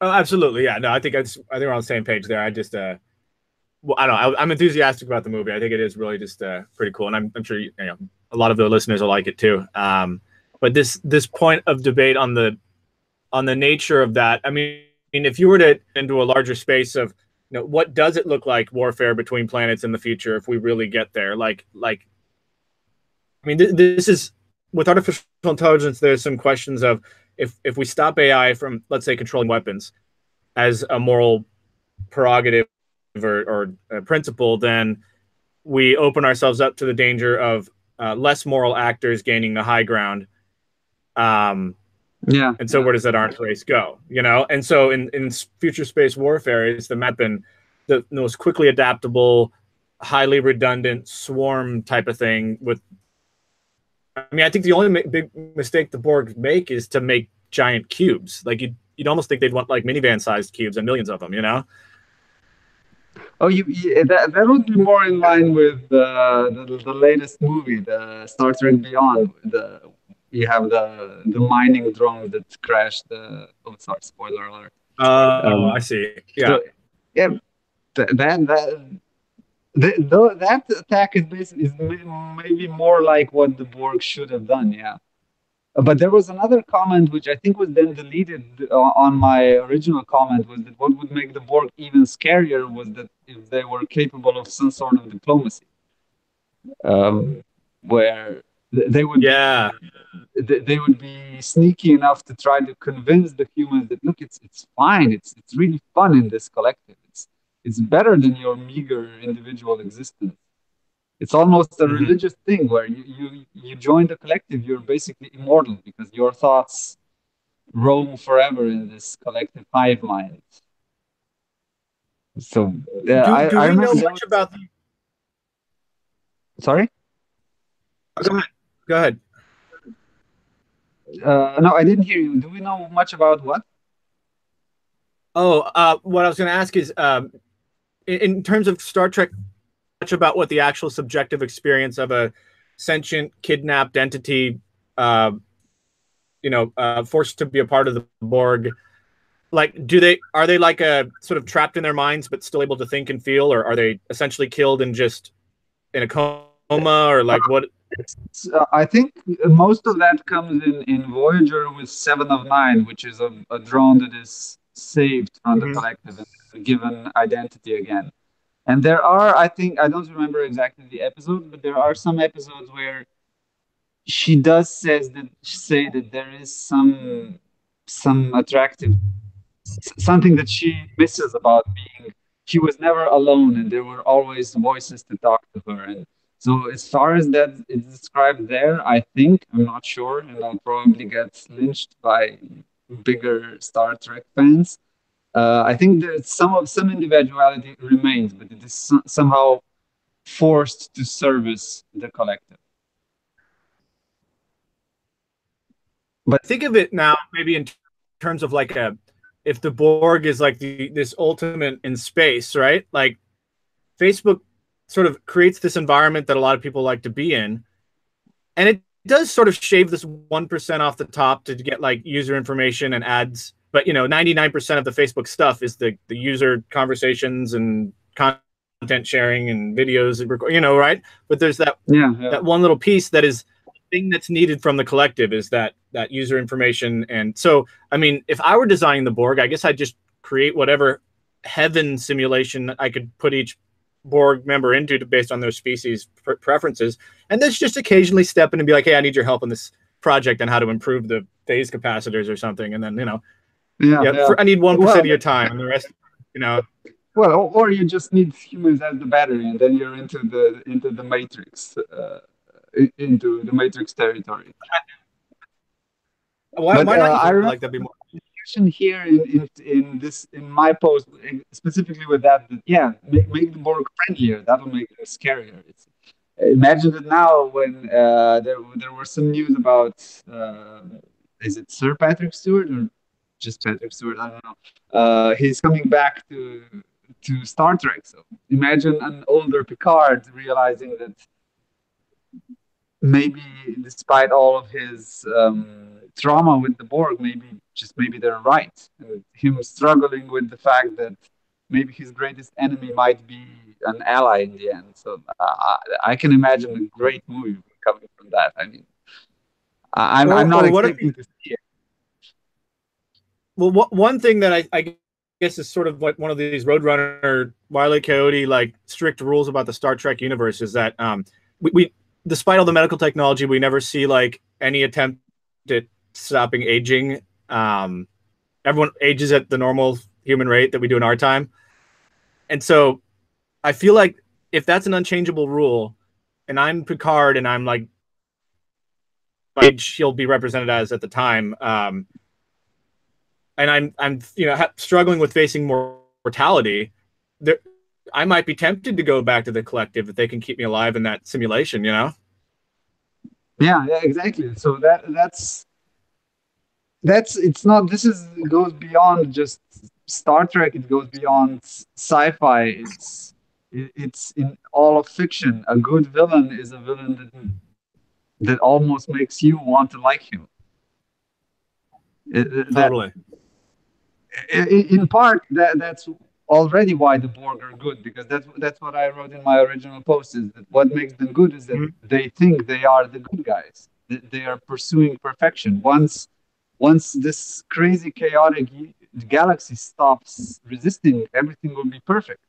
[SPEAKER 1] Oh, absolutely. Yeah. No, I think we're on the same page there. I just well, I don't know. I'm enthusiastic about the movie. I think it is really just pretty cool, and I'm sure a lot of the listeners will like it too. But this point of debate on the nature of that, I mean, if you were to into a larger space of what does it look like warfare between planets in the future if we really get there? Like I mean, this is with artificial intelligence. There's some questions of if we stop AI from, let's say, controlling weapons as a moral prerogative or a principle, then we open ourselves up to the danger of less moral actors gaining the high ground. Um,
[SPEAKER 2] Yeah,
[SPEAKER 1] and so
[SPEAKER 2] yeah.
[SPEAKER 1] where does that arms race go? And so in future space warfare, is the map and the most quickly adaptable, highly redundant swarm type of thing. I mean, I think the only big mistake the Borg make is to make giant cubes. Like you'd almost think they'd want like minivan sized cubes and millions of them.
[SPEAKER 2] Oh, that would be more in line with the latest movie, the Star Trek Beyond. You have the mining drone that crashed. Oh, sorry, spoiler alert.
[SPEAKER 1] Oh, I
[SPEAKER 2] Um,
[SPEAKER 1] see. Yeah.
[SPEAKER 2] so yeah, that attack is basically maybe more like what the Borg should have done. Yeah. But there was another comment which I think was then deleted on my original comment was that what would make the Borg even scarier was that if they were capable of some sort of diplomacy, where they would be
[SPEAKER 1] Yeah.
[SPEAKER 2] they would be sneaky enough to try to convince the humans that look, it's fine, it's really fun in this collective. It's better than your meager individual existence. It's almost a
[SPEAKER 1] Mm-hmm.
[SPEAKER 2] religious thing where you join the collective. You're basically immortal because your thoughts roam forever in this collective hive mind. So
[SPEAKER 1] Do
[SPEAKER 2] I
[SPEAKER 1] we know
[SPEAKER 2] remember that
[SPEAKER 1] much
[SPEAKER 2] was,
[SPEAKER 1] about?
[SPEAKER 2] sorry.
[SPEAKER 1] Go ahead. Go ahead.
[SPEAKER 2] No, I didn't hear you. Do we know much about what?
[SPEAKER 1] Oh, what I was going to ask is, in terms of Star Trek, much about what the actual subjective experience of a sentient kidnapped entity, uh, forced to be a part of the Borg. Like, are they like a sort of trapped in their minds but still able to think and feel, or are they essentially killed and just in a coma, or like what?
[SPEAKER 2] I think most of that comes in Voyager with Seven of Nine, which is a drone that is saved from the
[SPEAKER 1] Mhm.
[SPEAKER 2] collective and given identity again. And there are, I think, I don't remember exactly the episode, but there are some episodes where she does say that there is some attractive something that she misses about being. she was never alone, and there were always voices to talk to her. And so, as far as that is described there, I think I'm not sure, and I'll probably get lynched by bigger Star Trek fans. I think that some individuality remains, but it is somehow forced to service the collective. But
[SPEAKER 1] Think of it now, maybe in terms of like a, if the Borg is like this ultimate in space, right? Like Facebook sort of creates this environment that a lot of people like to be in, and it does sort of shave this 1% off the top to get like user information and ads. But 99% of the Facebook stuff is the user conversations and content sharing and videos, right? But there's that
[SPEAKER 2] yeah.
[SPEAKER 1] one little piece that is the thing that's needed from the collective, is that user information. And so, I mean, if I were designing the Borg, I guess I'd just create whatever heaven simulation I could put each Borg member into based on their species preferences, and then just occasionally step in and be like, hey, I need your help on this project on how to improve the phase capacitors or something. And then
[SPEAKER 2] Yeah.
[SPEAKER 1] I need 1%
[SPEAKER 2] Well,
[SPEAKER 1] of your time, and the rest,
[SPEAKER 2] well, or you just need humans as the battery, and then you're into the matrix, into the matrix territory.
[SPEAKER 1] why
[SPEAKER 2] But
[SPEAKER 1] not use
[SPEAKER 2] I
[SPEAKER 1] it
[SPEAKER 2] remember
[SPEAKER 1] like that'd be more.
[SPEAKER 2] here in my post specifically with that, yeah, make the Borg friendlier. That'll make them scarier. Imagine that now when there were some news about is it Sir Patrick Stewart or just Patrick Stewart? I don't know. He's coming back to Star Trek. So imagine an older Picard realizing that maybe despite all of his trauma with the Borg, maybe they're right. Him struggling with the fact that maybe his greatest enemy might be an ally in the end. So I can imagine a great movie coming from that. I mean, I'm not
[SPEAKER 1] Or what if,
[SPEAKER 2] expecting to see it.
[SPEAKER 1] well, one thing that I guess is sort of like one of these Roadrunner, Wile E. Coyote like strict rules about the Star Trek universe is that we despite all the medical technology, we never see like any attempt at stopping aging. Everyone ages at the normal human rate that we do in our time. And so I feel like if that's an unchangeable rule, and I'm Picard and I'm like, my age he'll be represented as at the time, and I'm struggling with facing mortality, there, I might be tempted to go back to the collective if they can keep me alive in that simulation,
[SPEAKER 2] Yeah, exactly. So that's it's not this is goes beyond just Star Trek. It goes beyond sci-fi. It's in all of fiction. A good villain is a villain that almost makes you want to like him. That
[SPEAKER 1] Totally.
[SPEAKER 2] in part that's already why the Borg are good, because that's what I wrote in my original post, is that what makes them good is that they think they are the good guys. They are pursuing perfection. Once this crazy chaotic galaxy stops resisting, everything will be perfect.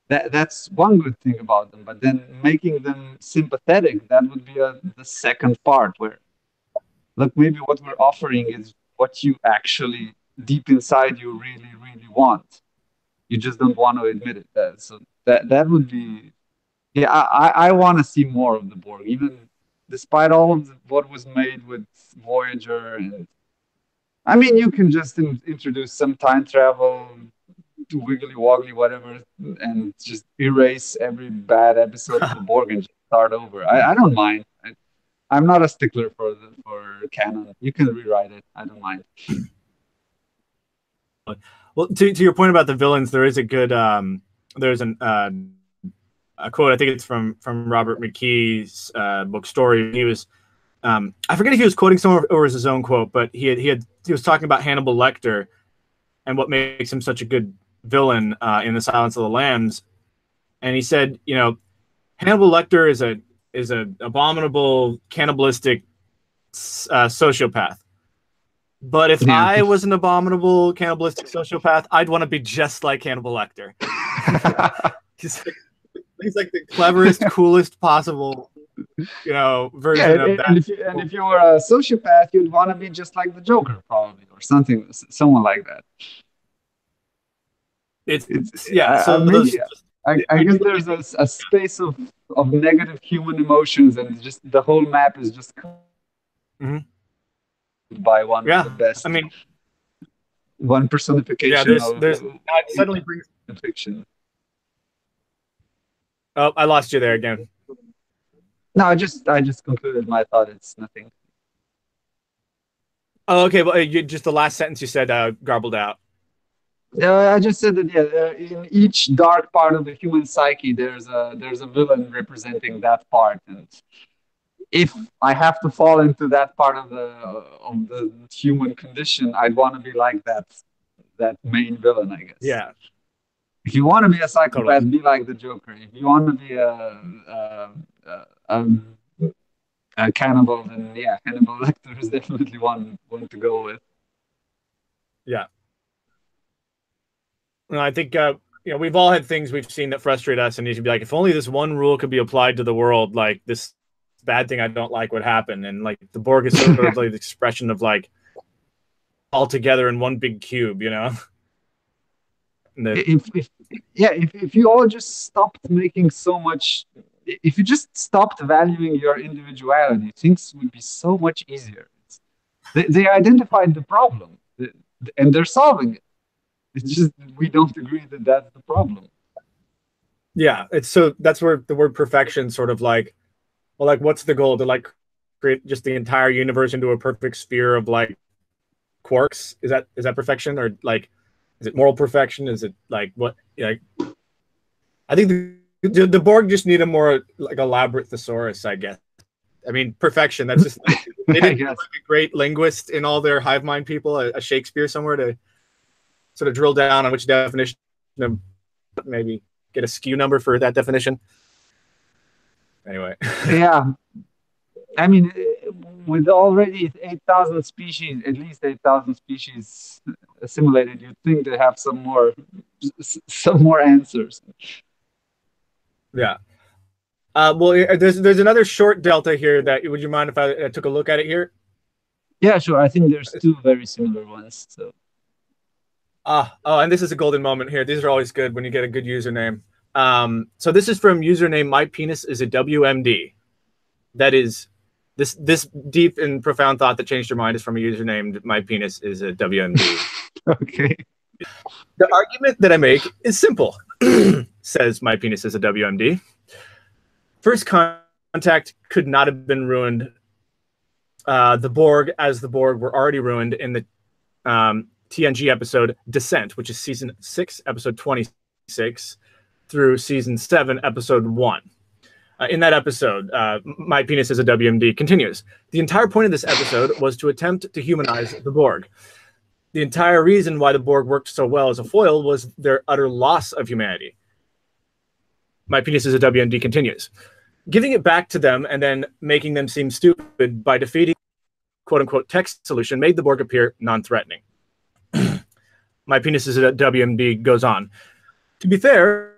[SPEAKER 2] That's one good thing about them. But then making them sympathetic, that would be the second part, where look, maybe what we're offering is what you actually deep inside you really really want. You just don't want to admit it. So that would be, yeah. I want to see more of the Borg, even despite all of what was made with Voyager. And I mean, you can just introduce some time travel to wiggly woggly whatever, and just erase every bad episode of the Borg and just start over. I don't mind. I'm not a stickler for canon. You can rewrite it. I don't mind.
[SPEAKER 1] Well, to your point about the villains, there is a good there's a quote, I think it's from Robert McKee's book Story. He was I forget if he was quoting someone or was his own quote, but he was talking about Hannibal Lecter and what makes him such a good villain in The Silence of the Lambs. And he said, Hannibal Lecter is a abominable cannibalistic sociopath. But if
[SPEAKER 2] Yeah.
[SPEAKER 1] I was an abominable cannibalistic sociopath, I'd want to be just like Hannibal Lecter. He's like the cleverest, coolest possible, version of that.
[SPEAKER 2] And if you were a sociopath, you'd want to be just like the Joker, probably, or someone like that.
[SPEAKER 1] It's yeah. So
[SPEAKER 2] maybe
[SPEAKER 1] those.
[SPEAKER 2] I guess there's a space of negative human emotions, and just the whole map is just
[SPEAKER 1] Mhm.
[SPEAKER 2] by one of the
[SPEAKER 1] Yeah, I
[SPEAKER 2] best,
[SPEAKER 1] mean,
[SPEAKER 2] one
[SPEAKER 1] yeah.
[SPEAKER 2] personification
[SPEAKER 1] There's
[SPEAKER 2] of
[SPEAKER 1] there's now it suddenly brings.
[SPEAKER 2] fiction.
[SPEAKER 1] Oh, I lost you there again.
[SPEAKER 2] No, I just concluded my thought. It's nothing.
[SPEAKER 1] Oh, okay. Well, just the last sentence you said garbled out.
[SPEAKER 2] I just said that, yeah, in each dark part of the human psyche, there's a villain representing that part, and if I have to fall into that part of the human condition, I'd want to be like that main villain, I guess.
[SPEAKER 1] Yeah,
[SPEAKER 2] If you want to be a
[SPEAKER 1] totally.
[SPEAKER 2] psychopath, be like the Joker. If you want to be a, a, a cannibal, then yeah, Hannibal Lecter is definitely one to go with.
[SPEAKER 1] Yeah. No, I think we've all had things we've seen that frustrate us, and you should be like, if only this one rule could be applied to the world, like this bad thing I don't like would happen. And like the Borg is sort of like the expression of like all together in one big cube, you know? That
[SPEAKER 2] if yeah, if you all just stopped making so much, if you just stopped valuing your individuality, things would be so much easier. They identified the problem, and they're solving it. It's just we don't agree that that's the problem.
[SPEAKER 1] yeah, it's so that's where the word perfection sort of like, well, like what's the goal to like create just the entire universe into a perfect sphere of like quarks? Is that perfection or like is it moral perfection? Is it like what like I think the Borg just need a more like elaborate thesaurus, I guess. I mean, perfection. That's just like, they
[SPEAKER 2] I
[SPEAKER 1] didn't have
[SPEAKER 2] guess.
[SPEAKER 1] like a great linguist in all their hive mind people, a Shakespeare somewhere to sort of drill down on which definition of maybe get a skew number for that definition. Anyway,
[SPEAKER 2] Yeah, I mean, with already 8,000 species, at least 8,000 species assimilated, you'd think they have some more answers.
[SPEAKER 1] yeah. Well, there's another short delta here that would you mind if I took a look at it here?
[SPEAKER 2] Yeah, sure. I think there's two very similar ones. So
[SPEAKER 1] Oh, and this is a golden moment here. These are always good when you get a good username. So this is from username my penis is a WMD. That is this deep and profound thought that changed your mind is from a username my penis is a WMD.
[SPEAKER 2] okay.
[SPEAKER 1] The argument that I make is simple. Says my penis is a WMD. First contact could not have been ruined. The Borg, as the Borg, were already ruined in the TNG episode Descent, which is season 6, episode 26, through season 7, episode 1. In that episode, my penis is a WMD continues. The entire point of this episode was to attempt to humanize the Borg. The entire reason why the Borg worked so well as a foil was their utter loss of humanity. My penis is a WMD continues. Giving it back to them and then making them seem stupid by defeating quote unquote text solution made the Borg appear non-threatening. My penis is a WMD goes on. To be fair,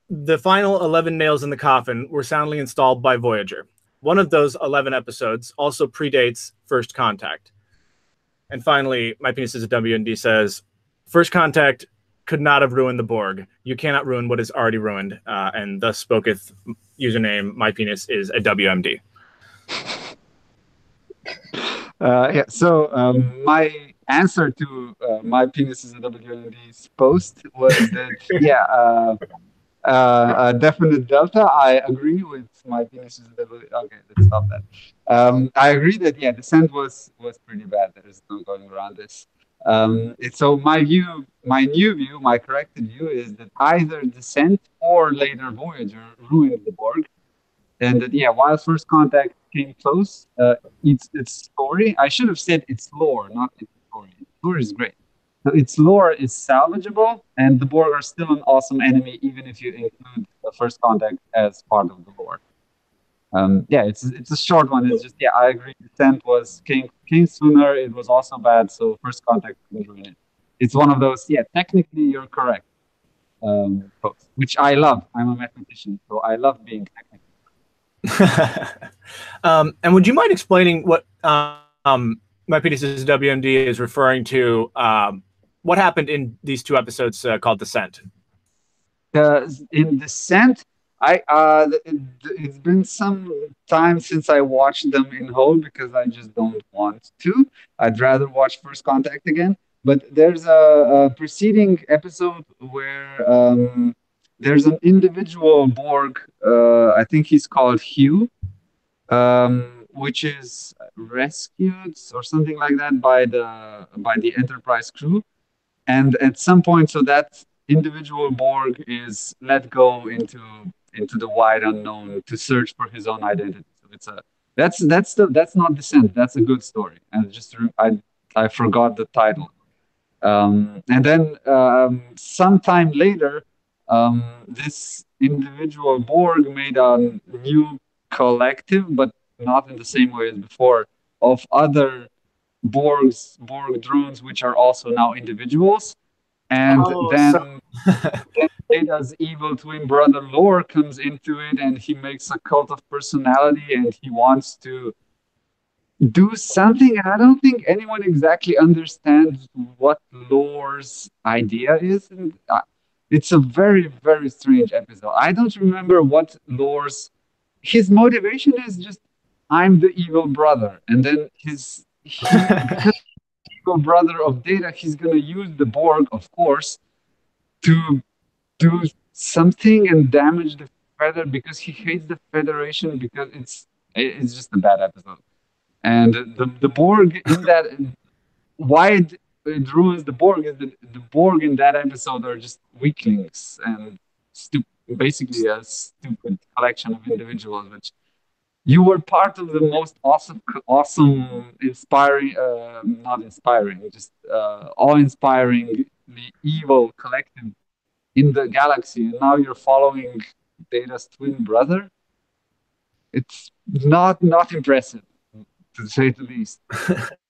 [SPEAKER 1] the final 11 nails in the coffin were soundly installed by Voyager. One of those 11 episodes also predates First Contact. And finally, my penis is a WMD says, First Contact could not have ruined the Borg. You cannot ruin what is already ruined. And thus spoketh username, my penis is a WMD.
[SPEAKER 2] Yeah. So my answer to my penis is a WND's post was that yeah, a definite delta. I agree with my penis is a W. Okay, let's stop that. I agree that yeah, Descent was pretty bad. There is no going around this. So my new view, my corrected view is that either Descent or later Voyager ruined the Borg, and that yeah, while First Contact came close, its story. I should have said its lore, not its story. Its story is great. So its lore is salvageable, and the Borg are still an awesome enemy, even if you include the First Contact as part of the lore. Yeah, it's a short one. It's just yeah, I agree. Descent was came sooner. It was also bad, so First Contact couldn't ruin it. It's one of those. Yeah, technically you're correct. Posts, which I love. I'm a mathematician, so I love being technical.
[SPEAKER 1] And would you mind explaining what my penis is WMD is referring to? what happened in these two episodes called Descent?
[SPEAKER 2] In Descent, it's been some time since I watched them in whole because I just don't want to. I'd rather watch First Contact again. But there's a preceding episode where there's an individual Borg. I think he's called Hugh, which is rescued or something like that by the Enterprise crew, and at some point, so that individual Borg is let go into the wide unknown to search for his own identity. So it's a that's not Descent. That's a good story, and I forgot the title. And then sometime later, this individual Borg made a new collective, but not in the same way as before, of other Borg drones, which are also now individuals. And
[SPEAKER 1] Oh, so
[SPEAKER 2] then Data's evil twin brother Lore comes into it, and he makes a cult of personality, and he wants to do something. And I don't think anyone exactly understands what Lore's idea is. And it's a very, very strange episode. I don't remember what Lore's his motivation is. Just I'm the evil brother, and then he because evil brother of Data, he's gonna use the Borg, of course, to do something and damage the Feather because he hates the Federation because it's just a bad episode. And the Borg in that, why it ruins the Borg is that the Borg in that episode are just weaklings and basically a stupid collection of individuals, which you were part of the most awesome, inspiring, not inspiring, just awe-inspiring, the evil collective in the galaxy, and now you're following Data's twin brother. It's not impressive, to say the least.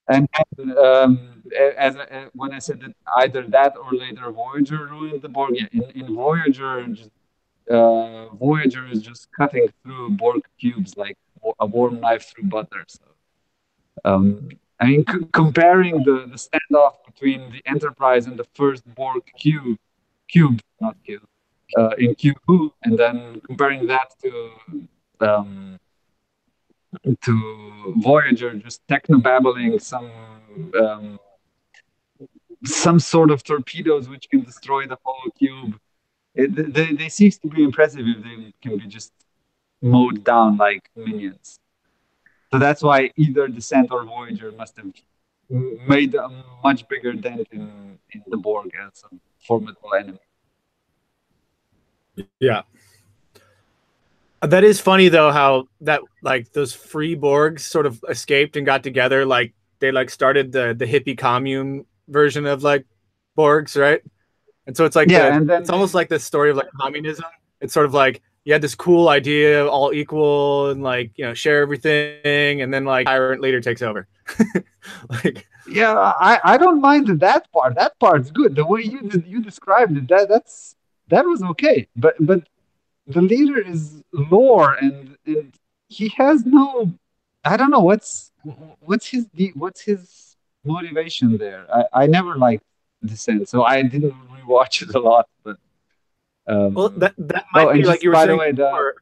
[SPEAKER 2] And when I said that either that or later Voyager ruined the Borg, yeah, in Voyager, Voyager is just cutting through Borg cubes like a warm knife through butter. So, I mean, comparing the standoff between the Enterprise and the first Borg cube, not cube, in Q2, and then comparing that um, to Voyager, just technobabbling some sort of torpedoes which can destroy the whole cube. They cease to be impressive if they can be just mowed down like minions. So that's why either Descent or Voyager must have made a much bigger dent in the Borg as a formidable enemy.
[SPEAKER 1] Yeah. That is funny though, how that like those free Borgs sort of escaped and got together. Like they like started the hippie commune version of like Borgs, right? And so it's like
[SPEAKER 2] Yeah, and then
[SPEAKER 1] it's almost like the story of like communism. It's sort of like you had this cool idea, all equal and like, you know, share everything, and then like tyrant later takes over. Like
[SPEAKER 2] yeah, I don't mind that part. That part's good. The way you described it, that was okay. But the leader is Lore, and he has no. I don't know what's his motivation there. I never liked Descent, so I didn't rewatch it a lot. But
[SPEAKER 1] well,
[SPEAKER 2] um,
[SPEAKER 1] that
[SPEAKER 2] oh,
[SPEAKER 1] might
[SPEAKER 2] and
[SPEAKER 1] be like
[SPEAKER 2] just
[SPEAKER 1] you were
[SPEAKER 2] by the
[SPEAKER 1] saying
[SPEAKER 2] way,
[SPEAKER 1] before.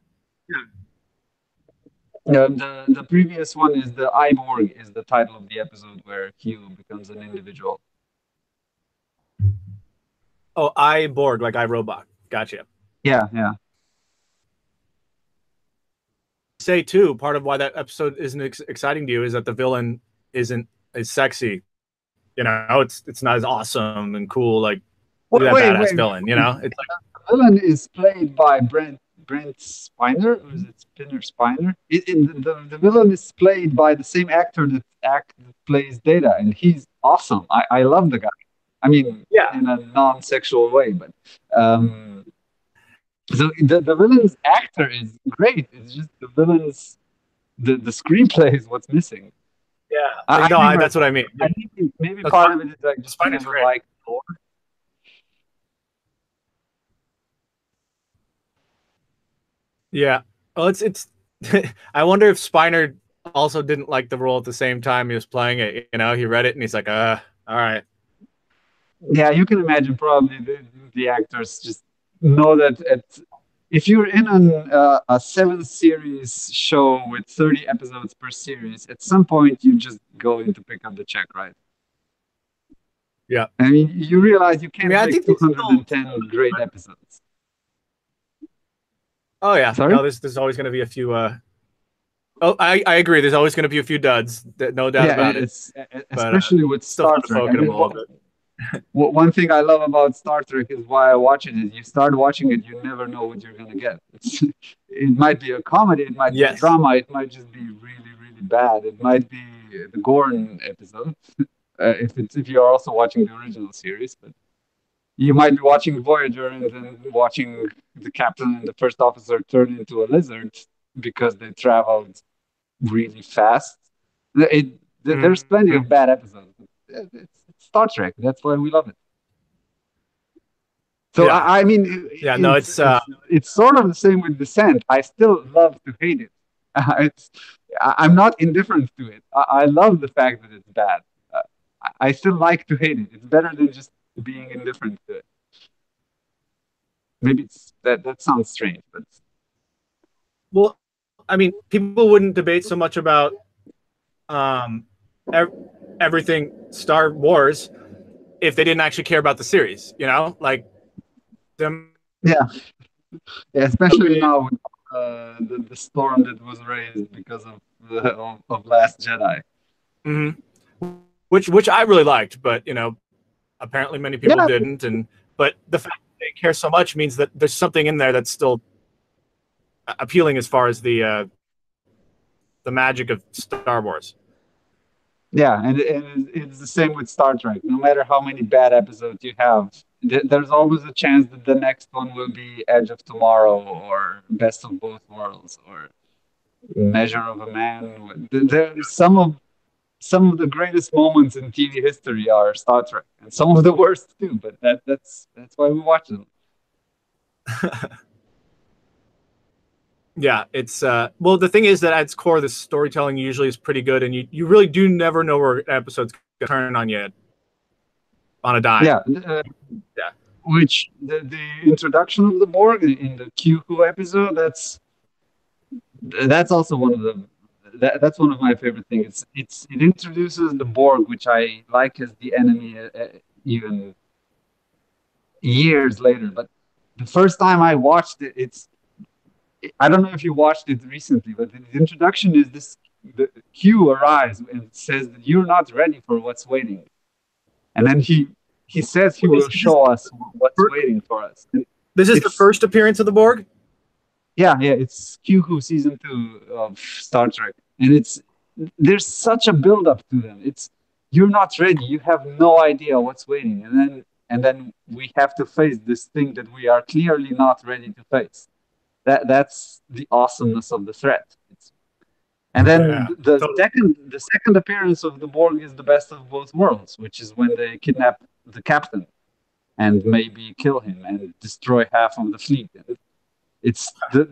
[SPEAKER 2] the previous one is the Iborg is the title of the episode where Hugh becomes an individual.
[SPEAKER 1] Oh, I Borg, like I Robot. Gotcha.
[SPEAKER 2] Yeah, yeah.
[SPEAKER 1] Say too, part of why that episode isn't exciting to you is that the villain isn't as sexy. You know, it's not as awesome and cool. Like look at that badass
[SPEAKER 2] Wait.
[SPEAKER 1] villain. You know, it's like
[SPEAKER 2] The villain is played by Brent Spiner, or is it Spinner Spiner? The villain is played by the same actor that plays Data, and he's awesome. I love the guy. I mean,
[SPEAKER 1] yeah,
[SPEAKER 2] in a non-sexual way, but um, so the villain's actor is great. It's just the villain's the screenplay is what's missing.
[SPEAKER 1] yeah. No, that's what I mean.
[SPEAKER 2] I think maybe
[SPEAKER 1] That's
[SPEAKER 2] part
[SPEAKER 1] fine.
[SPEAKER 2] of it is like just
[SPEAKER 1] Spiner's
[SPEAKER 2] never
[SPEAKER 1] great.
[SPEAKER 2] like Thor.
[SPEAKER 1] Yeah. Well, it's. I wonder if Spiner also didn't like the role at the same time he was playing it. You know, he read it and he's like, all right.
[SPEAKER 2] Yeah, you can imagine probably the actors just know that if you're in a seven series show with 30 episodes per series, at some point you just go in to pick up the check, right?
[SPEAKER 1] Yeah.
[SPEAKER 2] I mean, you realize you
[SPEAKER 1] I mean,
[SPEAKER 2] can't
[SPEAKER 1] I
[SPEAKER 2] make
[SPEAKER 1] think they still.
[SPEAKER 2] 210 great episodes.
[SPEAKER 1] Oh yeah,
[SPEAKER 2] Sorry?
[SPEAKER 1] no, there's always going to be a few. Oh, I agree. There's always going to be a few duds, no doubt
[SPEAKER 2] Yeah,
[SPEAKER 1] about it.
[SPEAKER 2] it's
[SPEAKER 1] But
[SPEAKER 2] especially with
[SPEAKER 1] still fun
[SPEAKER 2] Star
[SPEAKER 1] to
[SPEAKER 2] Trek.
[SPEAKER 1] poke
[SPEAKER 2] I
[SPEAKER 1] at them
[SPEAKER 2] mean,
[SPEAKER 1] a little bit.
[SPEAKER 2] one thing I love about Star Trek is why I watch it is you start watching it, you never know what you're gonna get. It might be a comedy, it might be a
[SPEAKER 1] Yes.
[SPEAKER 2] drama, it might just be really, really bad. It might be the Gorn episode, if you're also watching the original series, but you might be watching Voyager and then watching the captain and the first officer turn into a lizard because they traveled really fast. There's plenty
[SPEAKER 1] Mm-hmm.
[SPEAKER 2] of bad episodes. It's Star Trek. That's why we love it. So
[SPEAKER 1] Yeah.
[SPEAKER 2] I mean,
[SPEAKER 1] Yeah. No,
[SPEAKER 2] it's it's sort of the same with Descent. I still love to hate it. It's I'm not indifferent to it. I love the fact that it's bad. Uh, I still like to hate it. It's better than just being indifferent to it. Maybe it's that sounds strange, but
[SPEAKER 1] well, I mean, people wouldn't debate so much about um, ev- everything Star Wars if they didn't actually care about the series. You know, like them.
[SPEAKER 2] yeah, yeah, especially now with the storm that was raised because of of Last Jedi.
[SPEAKER 1] Mhm. Which I really liked, but apparently many people
[SPEAKER 2] Yeah,
[SPEAKER 1] didn't. And but the fact that they care so much means that there's something in there that's still appealing as far as the magic of Star Wars.
[SPEAKER 2] yeah, and it's the same with Star Trek. No matter how many bad episodes you have, there's always a chance that the next one will be Edge of Tomorrow or Best of Both Worlds or Measure of a Man. There's some of the greatest moments in TV history are Star Trek, and some of the worst too. But that's why we watch them.
[SPEAKER 1] Yeah, it's well, the thing is that at its core, the storytelling usually is pretty good, and you really do never know where an episode's gonna turn on you on a
[SPEAKER 2] Yeah,
[SPEAKER 1] dime. Yeah.
[SPEAKER 2] which the introduction of the Borg in the Q Who episode, that's also one of the that's one of my favorite things. It introduces the Borg, which I like as the enemy even years later. But the first time I watched it, I don't know if you watched it recently, but the introduction is this: the Q arrives and says that you're not ready for what's waiting, and then he says he will
[SPEAKER 1] Is
[SPEAKER 2] show us what's waiting for us. And
[SPEAKER 1] this is the
[SPEAKER 2] it's
[SPEAKER 1] first appearance of the Borg.
[SPEAKER 2] yeah, it's Q Who season 2 of Star Trek, and it's there's such a build up to them. It's you're not ready, you have no idea what's waiting, and then we have to face this thing that we are clearly not ready to face. That's the awesomeness of the threat. And then
[SPEAKER 1] Yeah, totally.
[SPEAKER 2] the second appearance of the Borg is the best of both worlds, which is when they kidnap the captain and maybe kill him and destroy half of the fleet. It's the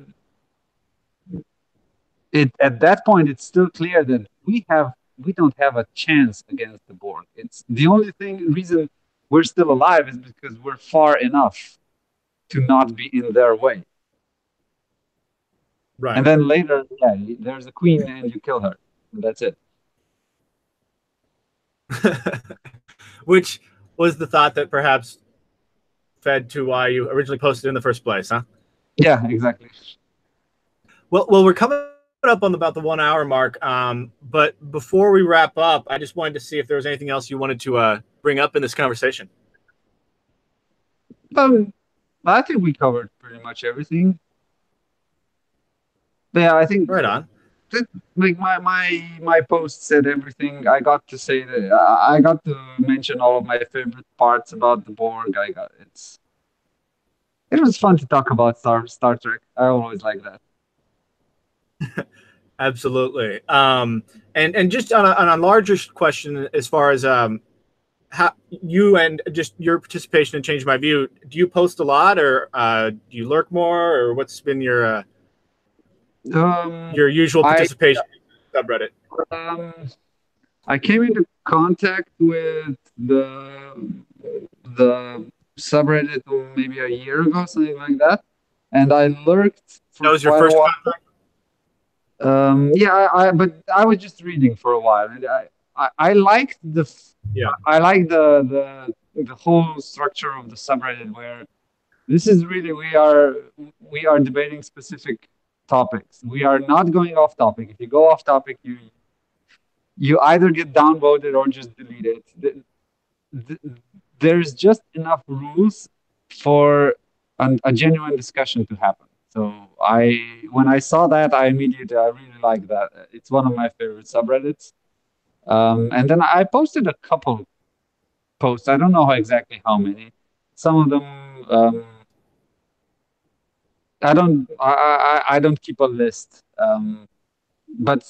[SPEAKER 2] it at that point it's still clear that we don't have a chance against the Borg. It's the only reason we're still alive is because we're far enough to not be in their way.
[SPEAKER 1] Right.
[SPEAKER 2] And then later, yeah, there's a queen and you kill her. And that's it.
[SPEAKER 1] Which was the thought that perhaps fed to why you originally posted in the first place, huh?
[SPEAKER 2] Yeah, exactly.
[SPEAKER 1] Well, we're coming up on about the 1 hour mark. But before we wrap up, I just wanted to see if there was anything else you wanted to bring up in this conversation.
[SPEAKER 2] Um, I think we covered pretty much everything. But yeah, I think
[SPEAKER 1] Right on.
[SPEAKER 2] that, like my post said everything. I got to say that I got to mention all of my favorite parts about the Borg. It was fun to talk about Star Trek. I always like that.
[SPEAKER 1] Absolutely. And just on a larger question, as far as how you and just your participation in Change My View, do you post a lot, or do you lurk more, or what's been
[SPEAKER 2] Um,
[SPEAKER 1] your usual
[SPEAKER 2] I
[SPEAKER 1] participation in subreddit?
[SPEAKER 2] um, I came into contact with the subreddit maybe a year ago, something like that, and I lurked
[SPEAKER 1] That
[SPEAKER 2] for
[SPEAKER 1] was your
[SPEAKER 2] quite a
[SPEAKER 1] first
[SPEAKER 2] while.
[SPEAKER 1] contact?
[SPEAKER 2] Yeah, but I was just reading for a while, and I liked
[SPEAKER 1] Yeah.
[SPEAKER 2] I like the whole structure of the subreddit where this is really we are debating specific topics. We are not going off topic. If you go off topic, you either get downvoted or just delete it. th- there's just enough rules for a genuine discussion to happen. So when I saw that, I really like that. It's one of my favorite subreddits. And then I posted a couple posts. I don't know exactly how many. Some of them, I don't keep a list. But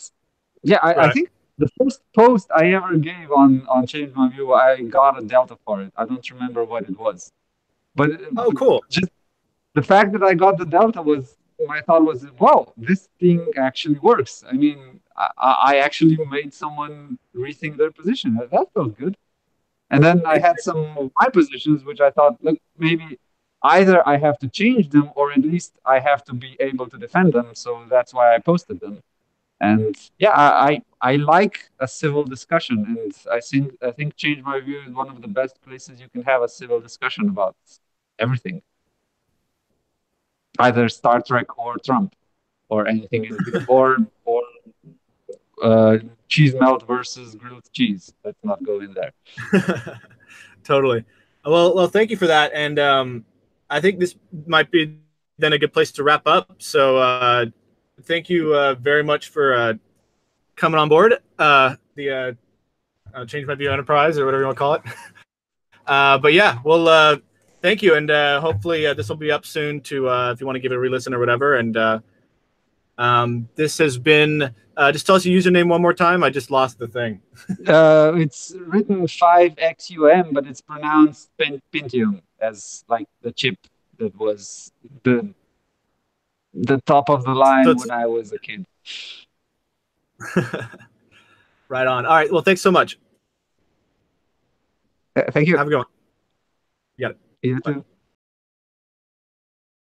[SPEAKER 2] yeah, I
[SPEAKER 1] Right.
[SPEAKER 2] think the first post I ever gave on Change My View, I got a delta for it. I don't remember what it was. But,
[SPEAKER 1] Oh,
[SPEAKER 2] but
[SPEAKER 1] cool.
[SPEAKER 2] just the fact that I got the delta was my thought was, wow, this thing actually works. I mean, I actually made someone rethink their position. That felt good. And then I had some of my positions, which I thought, look, maybe either I have to change them or at least I have to be able to defend them. So that's why I posted them. And yeah, I like a civil discussion, and I think Change My View is one of the best places you can have a civil discussion about everything, either Star Trek or Trump or anything in or uh, cheese melt versus grilled cheese. Let's not go in there.
[SPEAKER 1] Totally. Well, thank you for that. And I think this might be then a good place to wrap up. So thank you very much for coming on board the Change My View Enterprise or whatever you want to call it. But yeah, well, thank you. And hopefully this will be up soon to if you want to give it a re-listen or whatever. And this has been, just tell us your username one more time. I just lost the thing.
[SPEAKER 2] It's written 5XUM, but it's pronounced Pentium as like the chip that was the the top of the
[SPEAKER 1] So
[SPEAKER 2] line
[SPEAKER 1] it's
[SPEAKER 2] when I was a kid.
[SPEAKER 1] right on. All right. Well, thanks so much.
[SPEAKER 2] Thank you.
[SPEAKER 1] Have a good one. You got it.
[SPEAKER 2] You
[SPEAKER 1] Bye.
[SPEAKER 2] too.